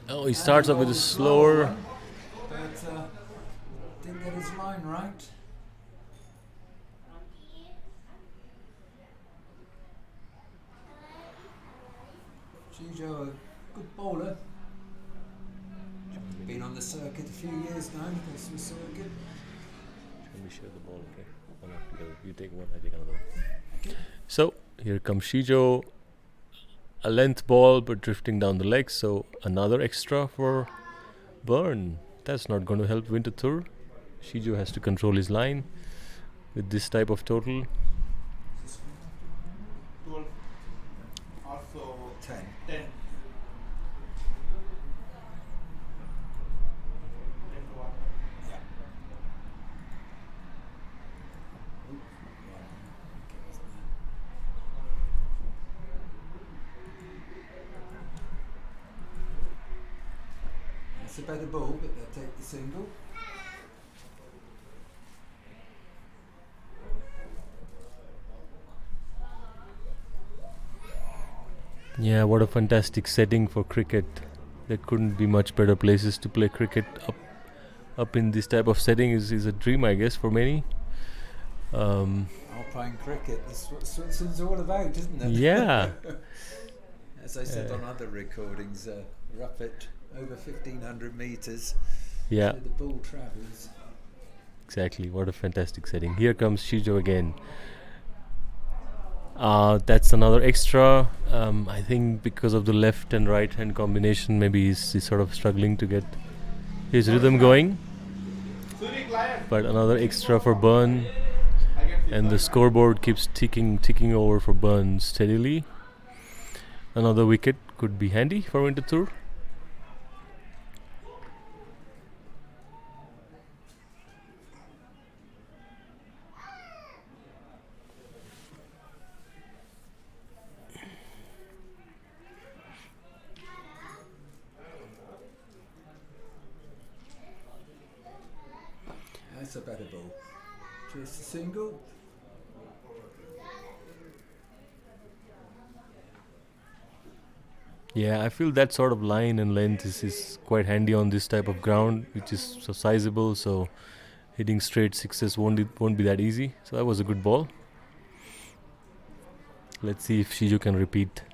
Oh, he starts off with a slower. But didn't get his line right. Shijo, a good bowler. Been on the circuit a few years now. This was circuit. Let me share the ball, okay? One together. You take one, I take another one. So here comes Shijo. A length ball, but drifting down the legs. So another extra for Bern. That's not going to help Winterthur. Shijo has to control his line with this type of total. 12. Also 10. 10. 10 to 1. It's a better ball, but they'll take the single. Yeah, what a fantastic setting for cricket. There couldn't be much better places to play cricket. Up in this type of setting is a dream, I guess, for many. Alpine cricket, that's what Switzerland's all about, isn't it? Yeah. As I said on other recordings, we're up at over 1,500 metres. Yeah, So the ball travels. exactly. What a fantastic setting. Here comes Shijo again. That's another extra. I think because of the left and right hand combination, maybe he's sort of struggling to get his rhythm going. But another extra for Bern, and the scoreboard keeps ticking over for Bern steadily. Another wicket could be handy for Winterthur. What's a better ball? Just a single? Yeah, I feel that sort of line and length is quite handy on this type of ground, which is so sizable. So hitting straight sixes won't be that easy. So that was a good ball. Let's see if Shijo can repeat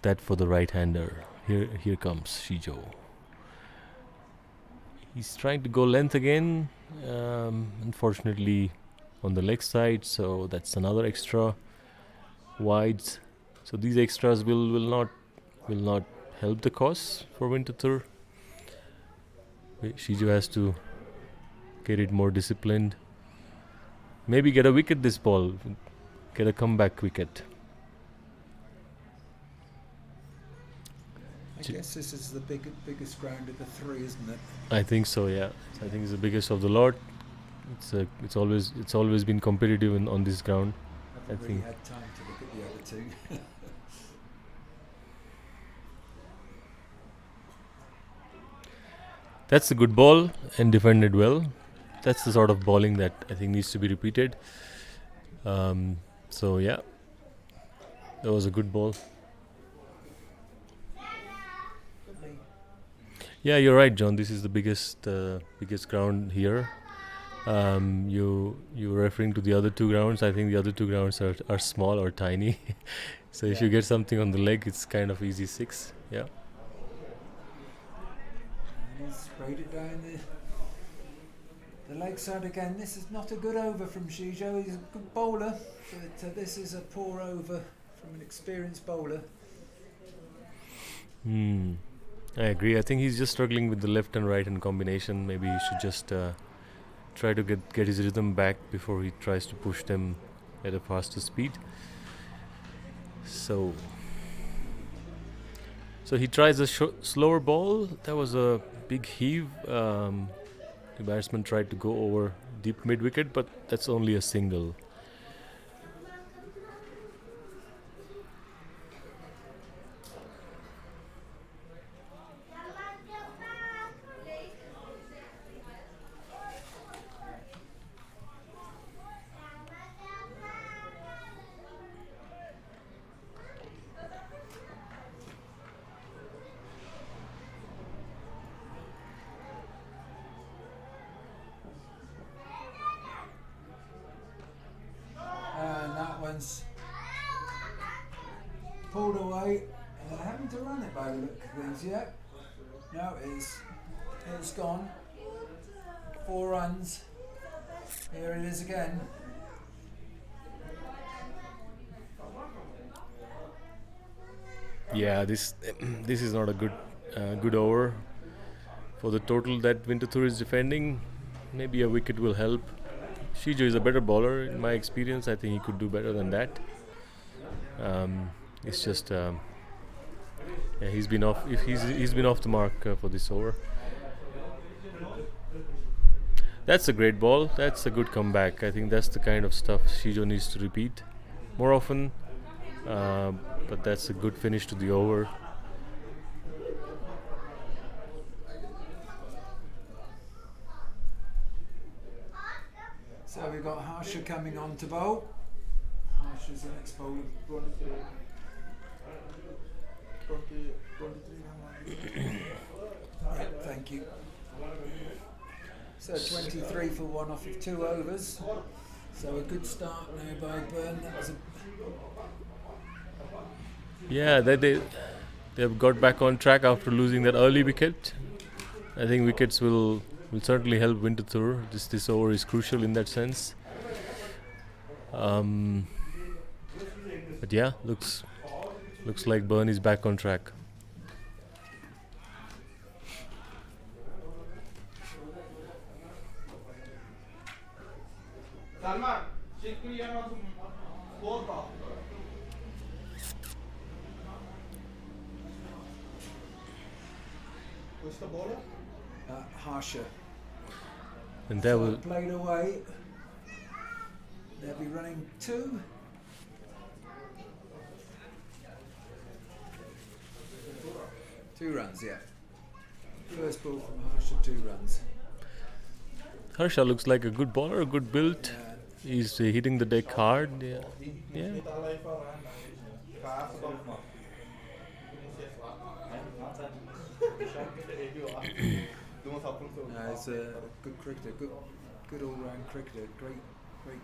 that for the right-hander. Here comes Shijo. He's trying to go length again. Unfortunately, on the leg side. So that's another extra wides. So these extras will not help the cause for Winterthur. Shijo has to get it more disciplined. Maybe get a wicket this ball. Get a comeback wicket. I guess this is the biggest ground of the three, isn't it? I think so. Yeah, I think it's the biggest of the lot. It's always been competitive on this ground. I haven't really had time to look at the other two. That's a good ball and defended well. That's the sort of bowling that I think needs to be repeated. So yeah, that was a good ball. Yeah, you're right, John. This is the biggest ground here. You're referring to the other two grounds. I think the other two grounds are small or tiny. So if you get something on the leg, it's kind of easy six. Yeah. And he's sprayed it down the leg side again. This is not a good over from Shijo. He's a good bowler, but this is a poor over from an experienced bowler. I agree. I think he's just struggling with the left and right hand combination. Maybe he should just try to get his rhythm back before he tries to push them at a faster speed. So he tries a slower ball. That was a big heave. The batsman tried to go over deep mid wicket, but that's only a single. And that one's pulled away. And they're having to run it by the look of things yet. No, it's gone. 4 runs. Here it is again. Yeah, this is not a good over for the total that Winterthur is defending. Maybe a wicket will help. Shijo is a better bowler in my experience. I think he could do better than that. It's just he's been off. If he's been off the mark for this over. That's a great ball. That's a good comeback. I think that's the kind of stuff Shijo needs to repeat more often. But that's a good finish to the over. So we've got Harsha coming on to bowl. Harsha's the next bowler. 23 Yeah, thank you. So 23 for 1 off of 2 overs. So a good start now by Bern. That was Yeah, they've got back on track after losing that early wicket. I think wickets will certainly help Winterthur. This over is crucial in that sense. But yeah, looks like Bern is back on track. Salman, check your score. Who's the bowler? Harsha. And that will Played away. They'll be running 2. Two runs, yeah. First ball from Harsha, 2 runs. Harsha looks like a good bowler, a good build. He's hitting the deck hard. Yeah. Yeah. Kita level kan. Kelas atau He's a good cricketer, good all-round cricketer, great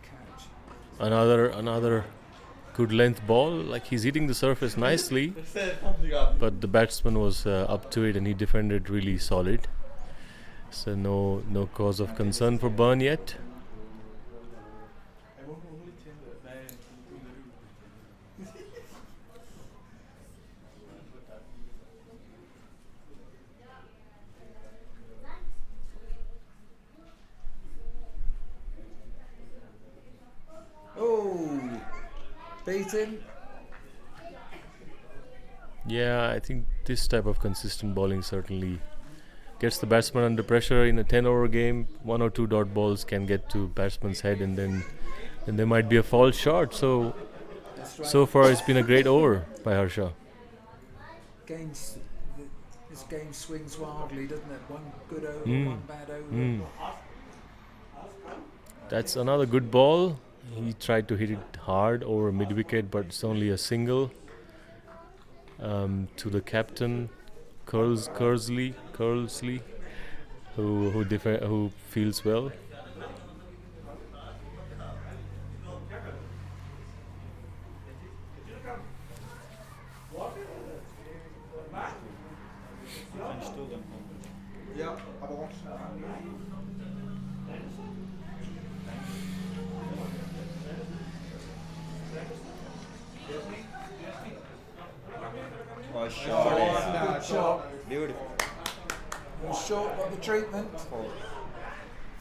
catch. Another good length ball. Like he's hitting the surface nicely, but the batsman was up to it and he defended really solid. So no cause of concern for Bern yet. Oh, beaten. Yeah, I think this type of consistent bowling certainly gets the batsman under pressure. In a 10-over game, 1 or 2 dot balls can get to batsman's head, and then there might be a false shot. So so far it's been a great over by Harsha. This game swings wildly, doesn't it? One good over, one bad over. Mm. That's another good ball. He tried to hit it hard over mid-wicket, but it's only a single. To the captain, Kersley, who feels well. Ja, aber auch Good shot. Beautiful. Was short, got the treatment.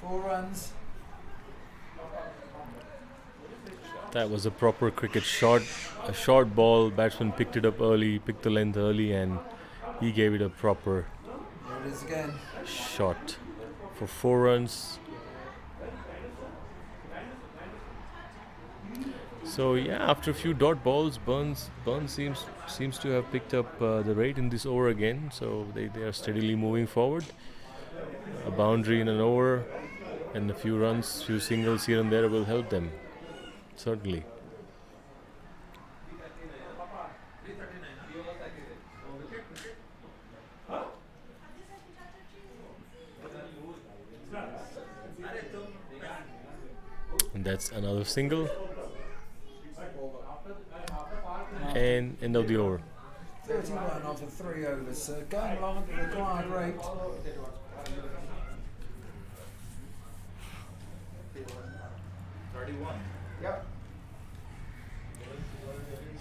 4 runs. That was a proper cricket shot. A short ball. Batsman picked it up early, picked the length early, and he gave it a proper There it is again. shot for 4 runs. So yeah, after a few dot balls, Bern seems to have picked up the rate in this over again. So they are steadily moving forward. A boundary in an over and a few runs, few singles here and there will help them. Certainly. And that's another single. And end of the over. 31 off of 3 overs, so going along at the required rate.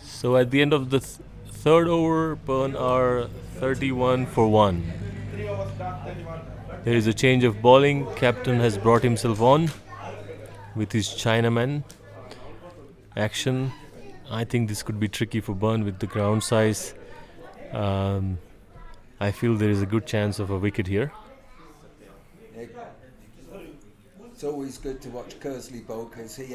So at the end of the third over, Bern are 31 for 1. 3 overs done, 31. There is a change of bowling. Captain has brought himself on with his Chinaman action. I think this could be tricky for Bern with the ground size. I feel there is a good chance of a wicket here. It's always good to watch Kersley bowl because he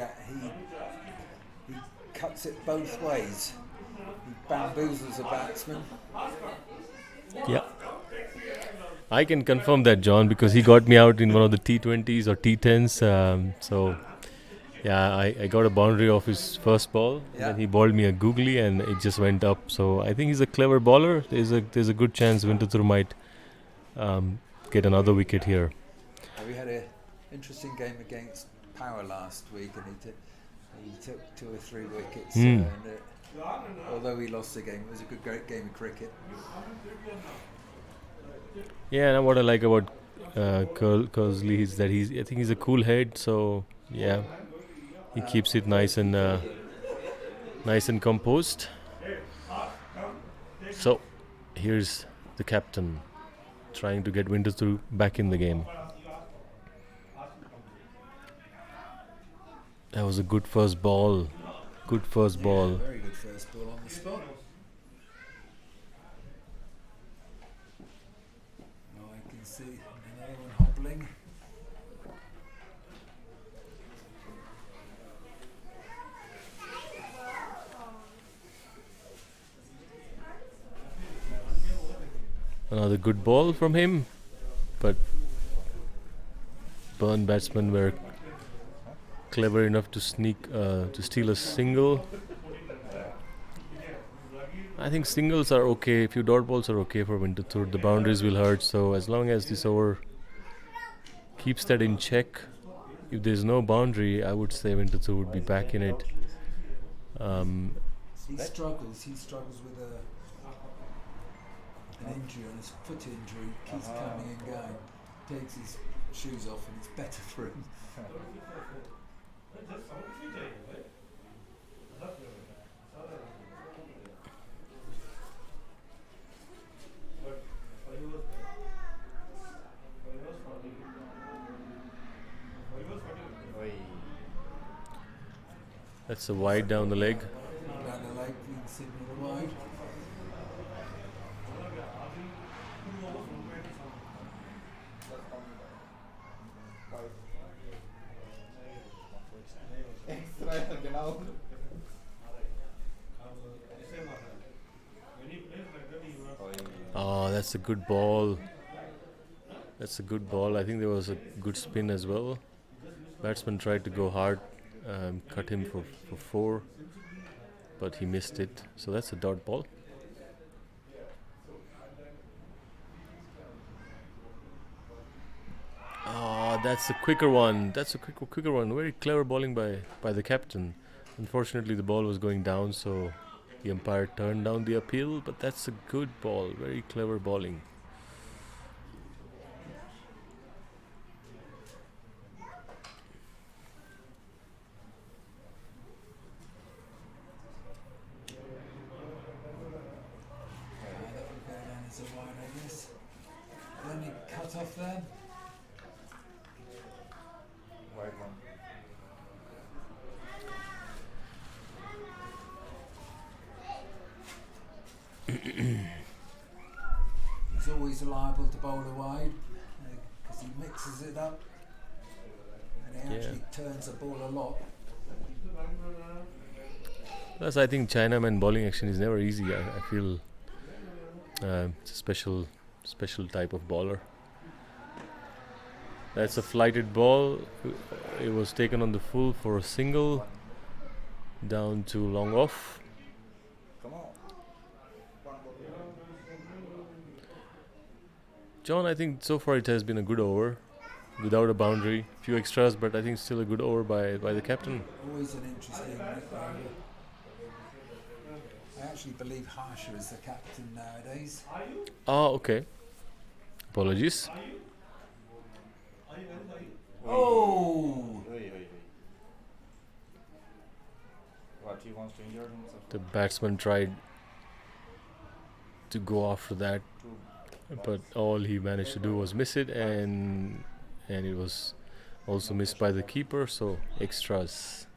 cuts it both ways. He bamboozles a batsman. Yeah. I can confirm that, John, because he got me out in one of the T20s or T10s. So, yeah, I got a boundary off his first ball. Yeah. Then he bowled me a googly and it just went up. So I think he's a clever bowler. There's a good chance Winterthur might get another wicket here. We had an interesting game against Power last week, and he took 2 or 3 wickets. And, although he lost the game, it was a great game of cricket. Yeah, and what I like about Kersley is that I think he's a cool head. So yeah, he keeps it nice and composed. So here's the captain trying to get Winterthur back in the game. That was a good first ball. Good first ball. Very good first ball on the spot. Now I can see another one hobbling. Another good ball from him, but Bern batsmen were clever enough to steal a single. I think singles are okay. A few dot balls are okay for Winterthur. The boundaries will hurt. So as long as this over keeps that in check, if there's no boundary, I would say Winterthur would be back in it. He struggles with an injury on his foot injury, keeps coming and going, takes his shoes off and it's better for him. That's a wide down the leg. Down the leg, you can signal the wide. Extra genau. Oh, that's a good ball. That's a good ball. I think there was a good spin as well. Batsman tried to go hard, cut him for 4, but he missed it. So that's a dot ball. Oh, that's a quicker one. That's a quicker one. Very clever bowling by the captain. Unfortunately, the ball was going down, so the umpire turned down the appeal. But that's a good ball. Very clever bowling. That would go down as a wide, I guess. Then he cut off there. Wide one. He's always liable to bowl a wide because he mixes it up and he actually turns the ball a lot. Plus, I think Chinaman bowling action is never easy. I feel it's a special type of bowler. That's a flighted ball. It was taken on the full for a single. Down to long off. Come on. John, I think so far it has been a good over. Without a boundary. Few extras, but I think still a good over by the captain. Always an interesting over. I actually believe Harsha is the captain nowadays. Ah, okay. Apologies. Oh! What, he wants to injure himself? The batsman tried to go after that, but all he managed to do was miss it, and it was also missed by the keeper. So extras.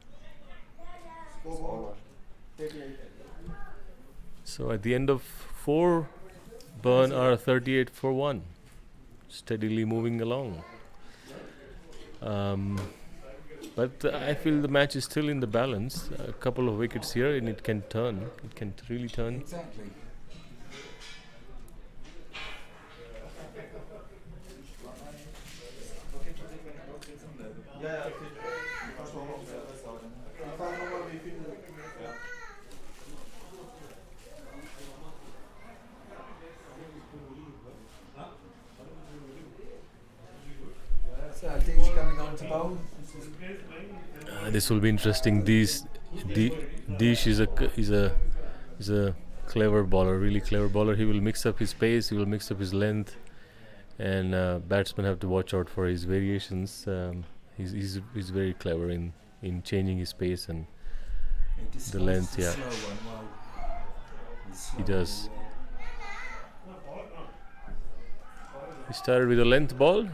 So at the end of 4, Bern are 38 for 1, steadily moving along. But I feel the match is still in the balance. A couple of wickets here and it can turn. It can really turn. Exactly. So Deej coming on to bowl. This will be interesting. Deesh is a clever bowler, really clever bowler. He will mix up his pace, he will mix up his length, and batsmen have to watch out for his variations. He's very clever in changing his pace and the length. Yeah, he does. He started with a length ball.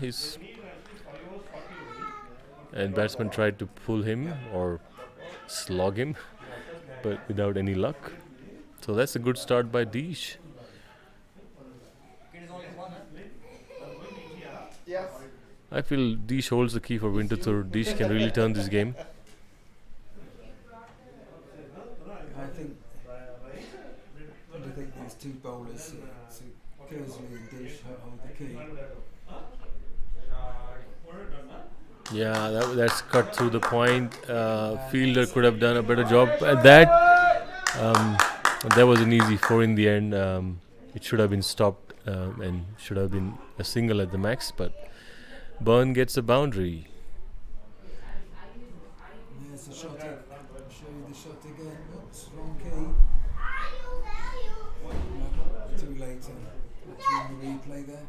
And batsman tried to pull him or slog him, but without any luck. So that's a good start by Deesh. Yes. I feel Deesh holds the key for Winterthur. Deesh can really turn this game. I think these two bowlers, so Kersley and Deej, hold the key. Yeah, that's cut through the point. Fielder could have done a better job at that. That was an easy 4 in the end. It should have been stopped and should have been a single at the max, but Bern gets a boundary. There's the shot. I'll show you the shot again. Oops, wrong key. Too late to watch the replay there.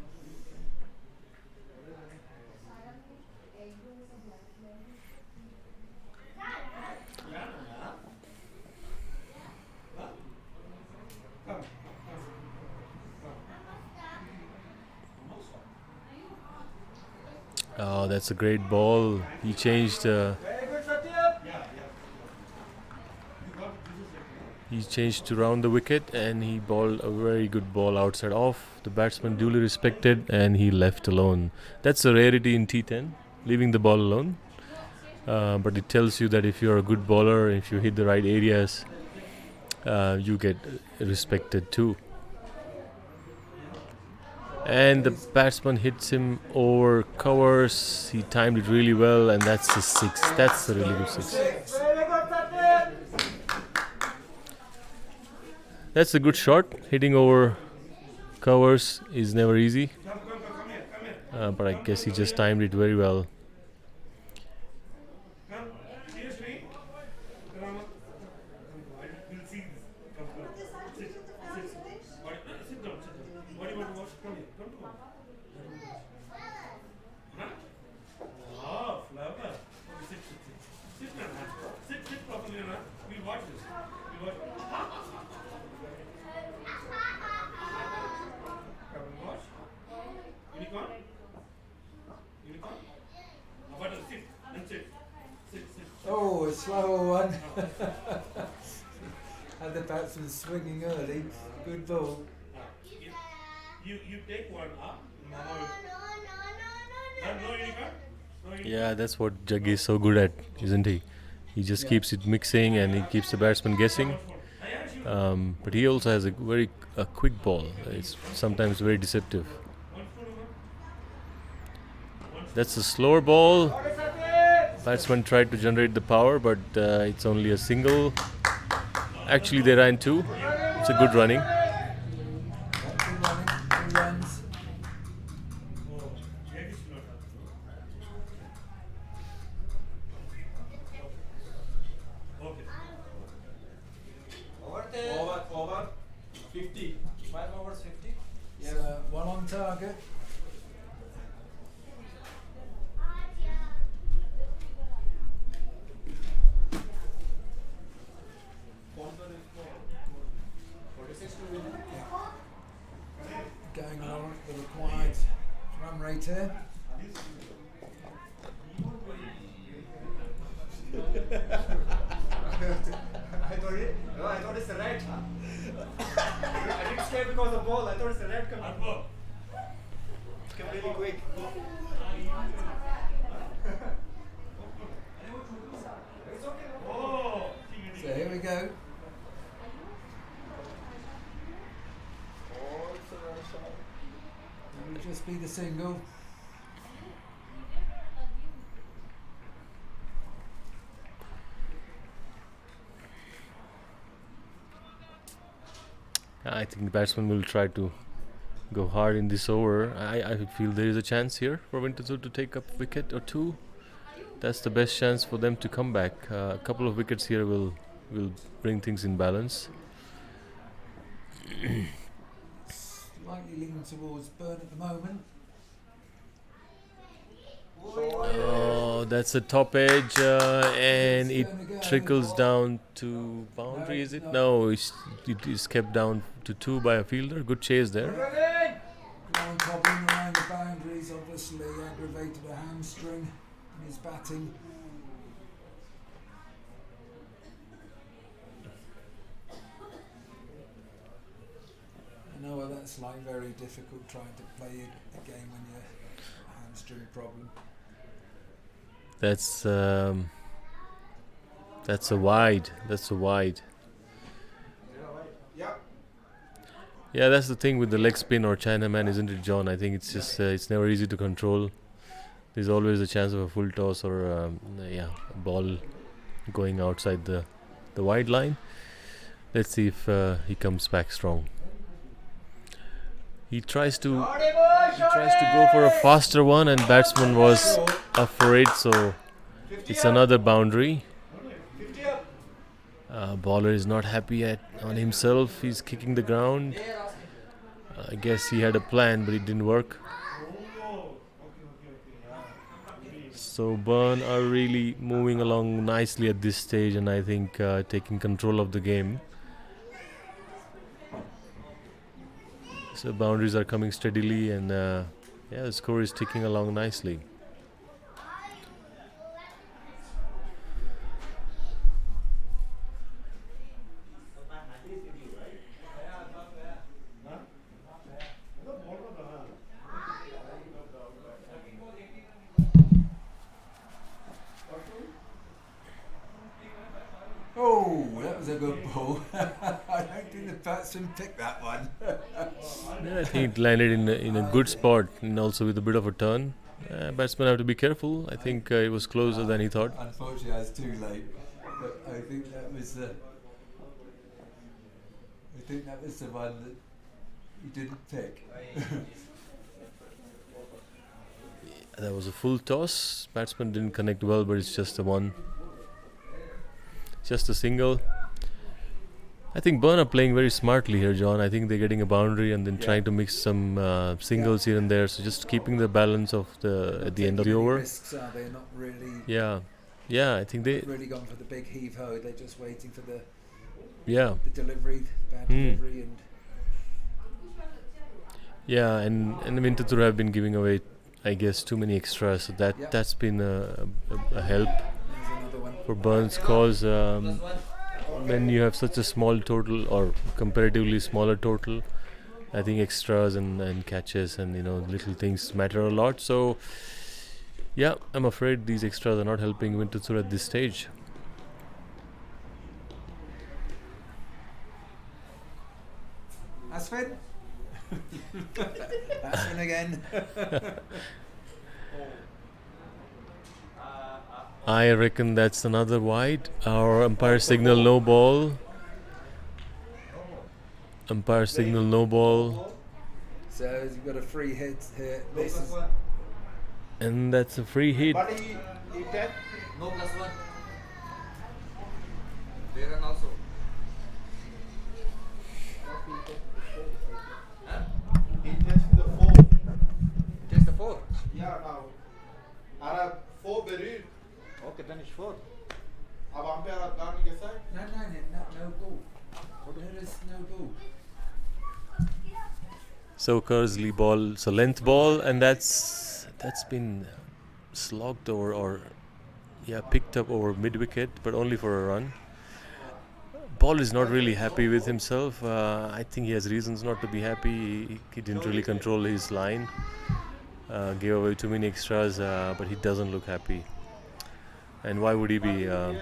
Oh, that's a great ball. He changed. He changed to round the wicket and he bowled a very good ball outside off. The batsman duly respected and he left alone. That's a rarity in T10, leaving the ball alone. But it tells you that if you're a good bowler, if you hit the right areas, you get respected too. And the batsman hits him over covers. He timed it really well, and that's a 6. That's a really good 6. That's a good shot. Hitting over covers is never easy. But I guess he just timed it very well. Oh, a slower one. Had the batsman swinging early. Good ball. You take one up. Yeah, that's what Jaggi is so good at, isn't he? He just keeps it mixing and he keeps the batsman guessing. But he also has a very quick ball. It's sometimes very deceptive. That's a slower ball. Batsman tried to generate the power, but it's only a single. Actually, they ran 2. It's a good running. Over 50. 5 overs 50. Yes. One on target. Going along at the required run rate here. I thought it's a red. I didn't stay because of ball. I thought it's a red coming. Came really quick. So here we go. It will just be the single. I think the batsman will try to go hard in this over. I feel there is a chance here for Winterthur to take up wicket or 2. That's the best chance for them to come back. A couple of wickets here will bring things in balance. Slightly leaning towards Bern at the moment. Oh, that's a top edge and it trickles down to boundary, is it? No, it is kept down to 2 by a fielder. Good chase there. Long cobbling around the boundaries, obviously aggravated a hamstring in his batting. I know what that's like, very difficult trying to play a game when you have a hamstring problem. That's a wide. That's a wide. Yeah, that's the thing with the leg spin or Chinaman, isn't it, John? I think it's just it's never easy to control. there's always a chance of a full toss or a ball going outside the wide line. Let's see if he comes back strong. He tries to go for a faster one, and batsman was afraid, so it's another boundary. Bowler is not happy on himself. He's kicking the ground. I guess he had a plan, but it didn't work. So Bern are really moving along nicely at this stage, and I think taking control of the game. So boundaries are coming steadily, and the score is ticking along nicely. Oh, that was a good ball. I don't think the batsman picked that one. I think it landed in a good spot, and also with a bit of a turn. Batsmen have to be careful. I think it was closer than he thought. Unfortunately, I was too late. But I think that was the one that he didn't pick. That was a full toss. Batsman didn't connect well, but it's just a one. Just a single. I think Bern are playing very smartly here, John. I think they're getting a boundary and then trying to mix some singles here and there. So just keeping the balance of at the end of the over. Risks, are they? Not really. Yeah. I think they really gone for the big heave ho. They're just waiting for the delivery, bad delivery, and and the Winterthur have been giving away, I guess, too many extras. So that's been a help for Bern's cause. When you have such a small total, or comparatively smaller total, I think extras and catches and little things matter a lot. So I'm afraid these extras are not helping Winterthur at this stage. Asfin? Asfin again. I reckon that's another wide. Our umpire signal no ball. Umpire signal no ball. So you've got a free hit here. And that's a free hit. But he touched No +1. They run also. he touched the 4. Just the 4. Yeah, now. Ara 4 berührt. Okay, then it's 4. Aber Ampere hat gar nicht gesagt. No ball. There is no ball. So Kersley ball, so length ball, and that's been slogged over or picked up over mid wicket, but only for a run. Ball is not really happy with himself. I think he has reasons not to be happy. He didn't really control his line. Gave away too many extras, but he doesn't look happy. And why would he be? I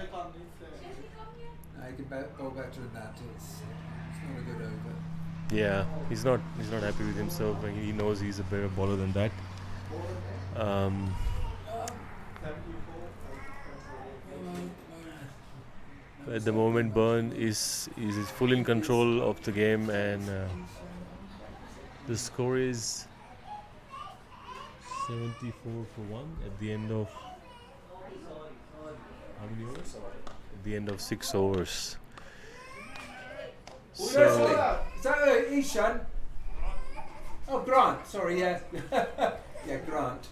can bowl better than that. It's not a good over. Yeah, he's not happy with himself. He knows he's a better bowler than that. At the moment, Bern is full in control of the game, and the score is 74-1 at the end of how many overs? At the end of 6 overs. Is that Ishan? Oh, Grant. Sorry, yeah. Grant.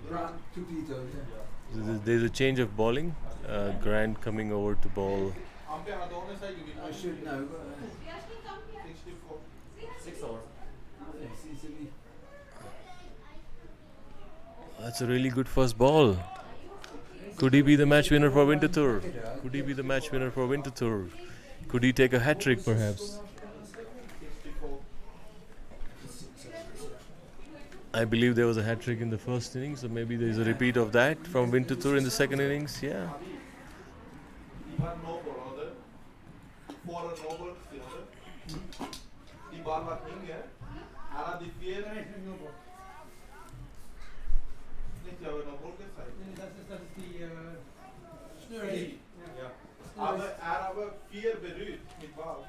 Grant Cupido, yeah. There's a change of bowling. Grant coming over to bowl. I should know. 64. 6 hours. Yes, easily. That's a really good first ball. Could he be the match winner for Winterthur? Could he be the match winner for Winterthur? Could he take a hat-trick perhaps? I believe there was a hat-trick in the first innings, so maybe there is a repeat of that from Winterthur in the second innings. Yeah. ja aber noch Burger sein. Das ist die Schnurri. Ja. Aber aber 4 berührt mit Ball.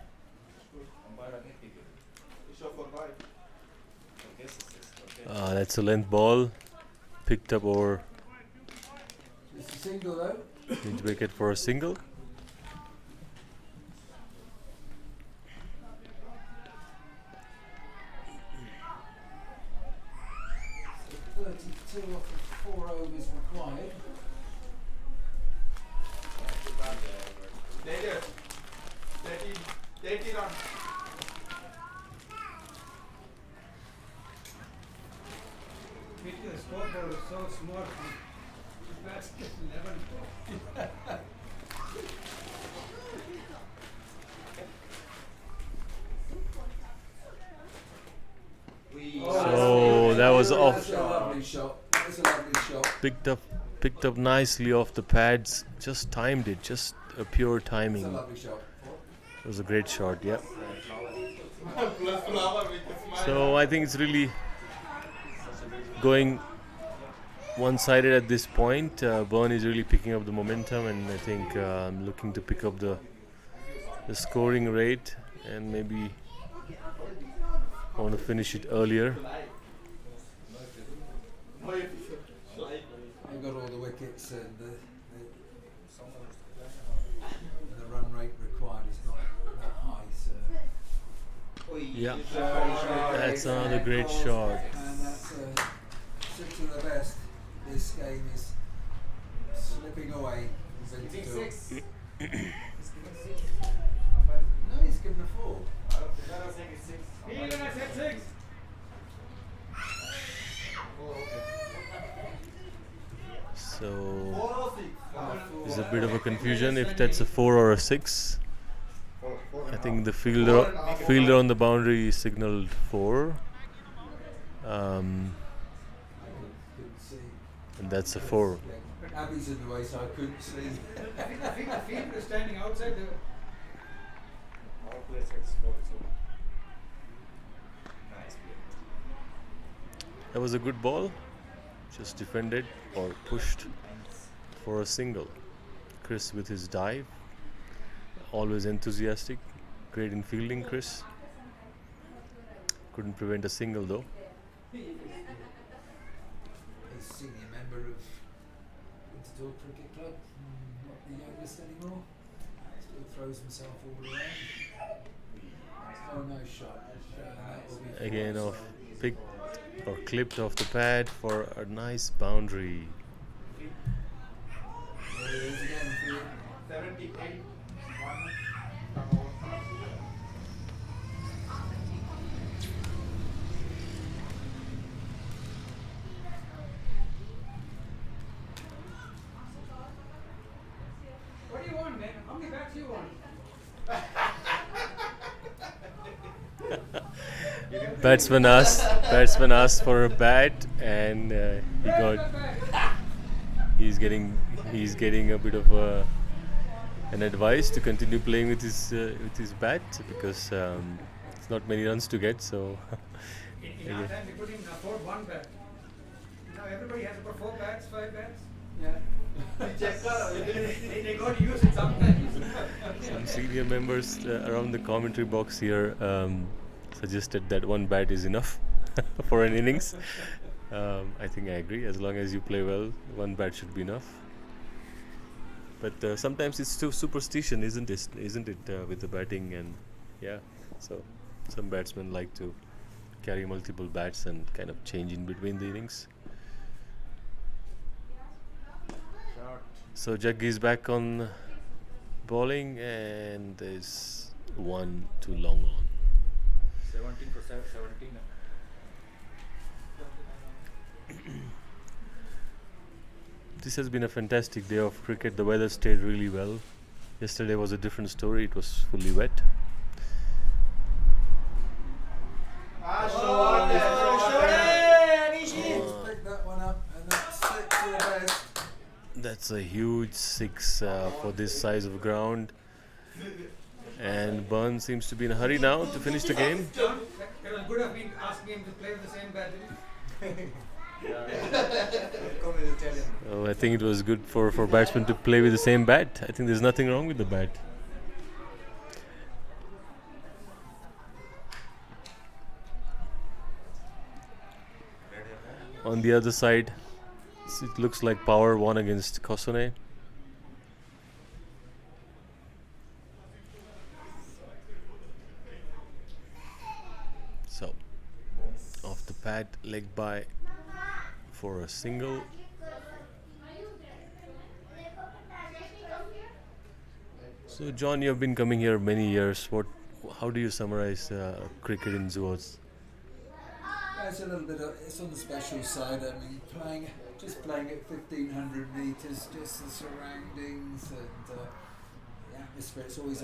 Ist schon vorbei. That's a length ball. Picked up over It's a single though. Need to make it for a single. 32 off of 4 overs required. Take it. 30 runs. The scoreboard is so small. That's 11. So that was off. That's a lovely shot. That's a lovely shot. Picked up nicely off the pads. Just timed it. Just a pure That's a timing. lovely shot. It was a great shot. Yeah. Plus flower with a smile. So I think it's really going one-sided at this point. Bern is really picking up the momentum, and I think I'm looking to pick up the scoring rate, and maybe I want to finish it earlier. They've got all the wickets and the run rate required is not that high, so Yeah, that's another great shot. and that's 6 of the best. This game is slipping away. Winterthur. No, he's given a 4. Even I said 6. So there's a bit of a confusion if that's a 4 or a 6. I think the fielder on the boundary signaled 4. Couldn't see. And that's a 4. Abby's in the way, so I couldn't see. I think the field is standing outside the. That was a good ball. Just defended or pushed for a single. Chris with his dive. Always enthusiastic. Great in fielding, Chris. Couldn't prevent a single though. He's senior member of Winterthur Cricket Club. Not the youngest anymore. Still throws himself all around. Oh, no shot. That will be Again four, off so- picked or clipped off the pad for a nice boundary. There it is again for you. 78. What do you want, man? How many bats do you want? Batsman asked for a bat, and he's getting a bit of an advice to continue playing with his bat, because it's not many runs to get. So In our time, we couldn't even afford one bat. Now everybody has about 4 bats, 5 bats. Yeah. They go to use it sometimes. some senior members around the commentary box here suggested that one bat is enough for an innings. I think I agree. As long as you play well, one bat should be enough. But sometimes it's too superstition, isn't it, with the batting? And yeah, so some batsmen like to carry multiple bats and kind of change in between the innings. So Jaggi is back on bowling, and there's one too long on. 17 for 17. This has been a fantastic day of cricket. The weather stayed really well. Yesterday was a different story. It was fully wet. Pick that one up, and that's 6 of the best. That's a huge 6 for this size of ground. And Bern seems to be in a hurry now to finish the game. John, it was good of me asking him to play with the same bat. Didn't he? I think it was good for batsmen to play with the same bat. I think there's nothing wrong with the bat. On the other side, it looks like Power won against Kosone. So, off the pad, leg by for a single. So, John, you have been coming here many years. How do you summarize cricket in Zuoz? It's a little bit. It's on the special side. I mean, playing at 1,500 meters, just the surroundings and the atmosphere. It's always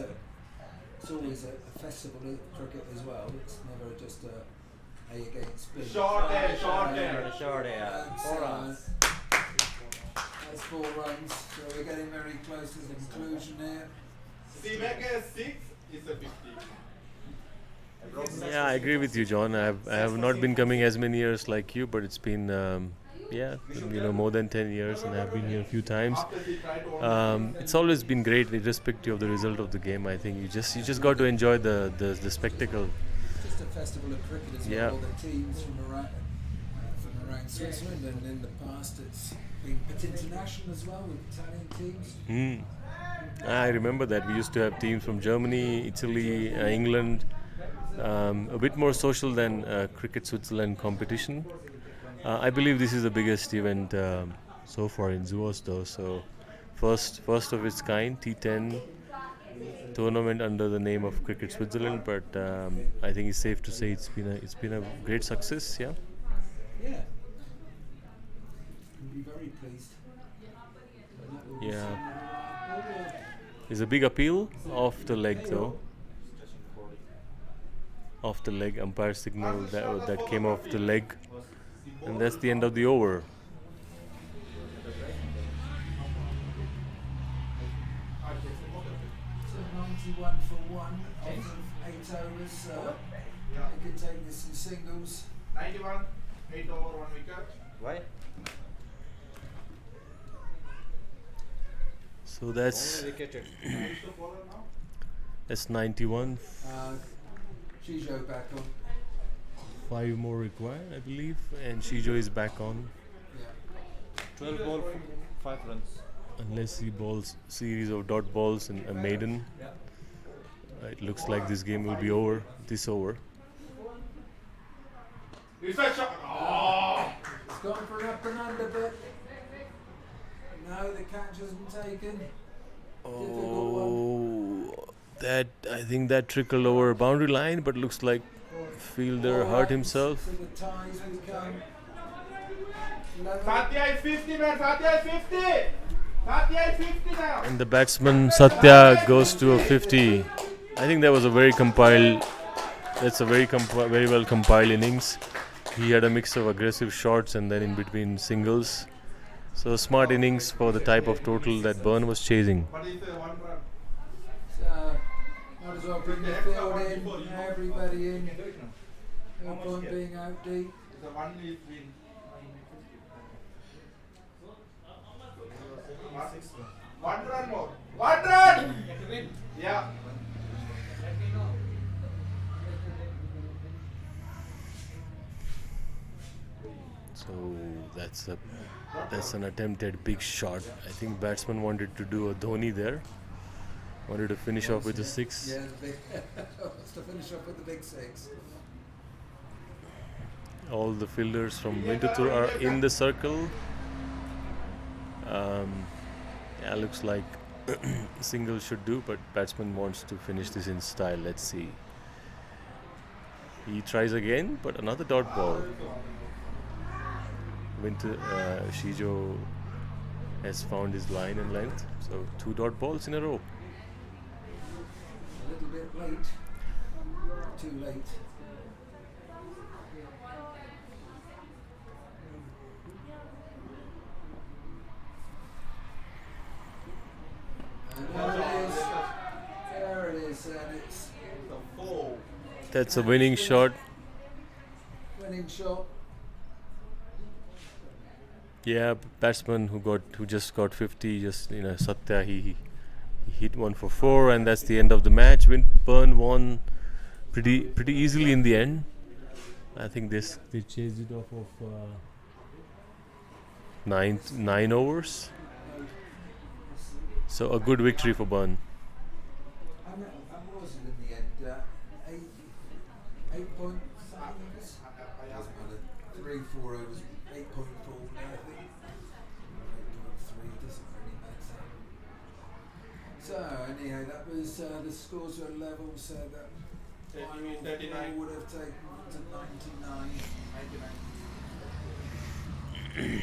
a festival of cricket as well. It's never just A against B. Short there. Short, yeah. 4 runs. That's 4 runs. So we're getting very close to the conclusion here. See, make a 6 is a 50. Yeah, I agree with you, John. I have not been coming as many years like you, but it's been more than 10 years, and I've been here a few times. It's always been great, irrespective of the result of the game. I think you just got to enjoy the spectacle. Just a festival of cricket as well. The teams from around Switzerland, and in the past it's international as well with Italian teams. I remember that we used to have teams from Germany, Italy, England. A bit more social than Cricket Switzerland competition. I believe this is the biggest event so far in Zuoz, though. So first of its kind, T10 tournament under the name of Cricket Switzerland. But I think it's safe to say it's been a great success. Yeah. Yeah. We'll be very pleased. Yeah. There's a big appeal off the leg, though. Off the leg, umpire signal that came off the leg, and that's the end of the over. So 91 for 1 of 8 overs. They could take this in singles. 91, 8 over 1 wicket. Why? So that's 91. Shijo back on. 5 more required, I believe, and Shijo is back on. Yeah. 12 ball, 5 runs. Unless he bowls series of dot balls and a maiden. It looks like this game will be over. This over. It's a shot. Oh. It's gone for an up and under bit. No, the catch hasn't taken. Oh, I think that trickled over boundary line, but looks like fielder hurt himself. So the ties become Satya is 50, man. Satya is 50. Satya is 50 now. And the batsman Satya goes to a 50. I think that was a very compiled. That's a very well compiled innings. He had a mix of aggressive shots and then in between singles. So a smart innings for the type of total that Bern was chasing. But it's a 1 run. Might as well bring the field in, everybody in. No point being out deep. The 1 is win. 1 run more. 1 run! Yeah. So that's an attempted big shot. I think batsman wanted to do a Dhoni there. Wanted to finish off with a 6. Yeah, wants to finish off with the big 6. All the fielders from Winterthur are in the circle. Looks like single should do, but batsman wants to finish this in style. Let's see. He tries again, but another dot ball. Shijo has found his line and length, so 2 dot balls in a row. A little bit late. Too late. And there it is, and it's The 4. That's a winning shot. winning shot. Yeah, batsman who just got 50. Just Satya, he hit one for 4, and that's the end of the match. Bern won pretty easily in the end. I think they chased it off of 9 overs. So a good victory for Bern. How was it in the end? 8 points. Doesn't matter. 3-4 overs, 8.4 now, I think. 8.3 doesn't really matter. So anyhow, that was the scores were level, so that final 39. would have taken to 99.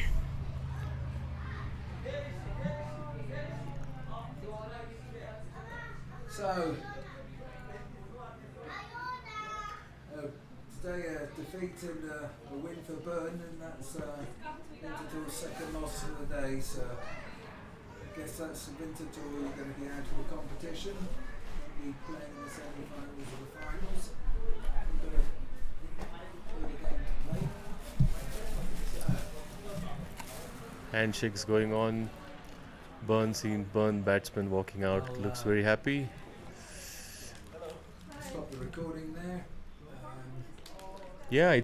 So today a defeat and a win for Bern, and that's Winterthur's second loss of the day. So I guess that's Winterthur going to be out of the competition. Be playing in the semi-finals or the finals. We've got a game to play. Handshakes going on. Bern batsman walking out. Looks very happy. Stop the recording there. Yeah.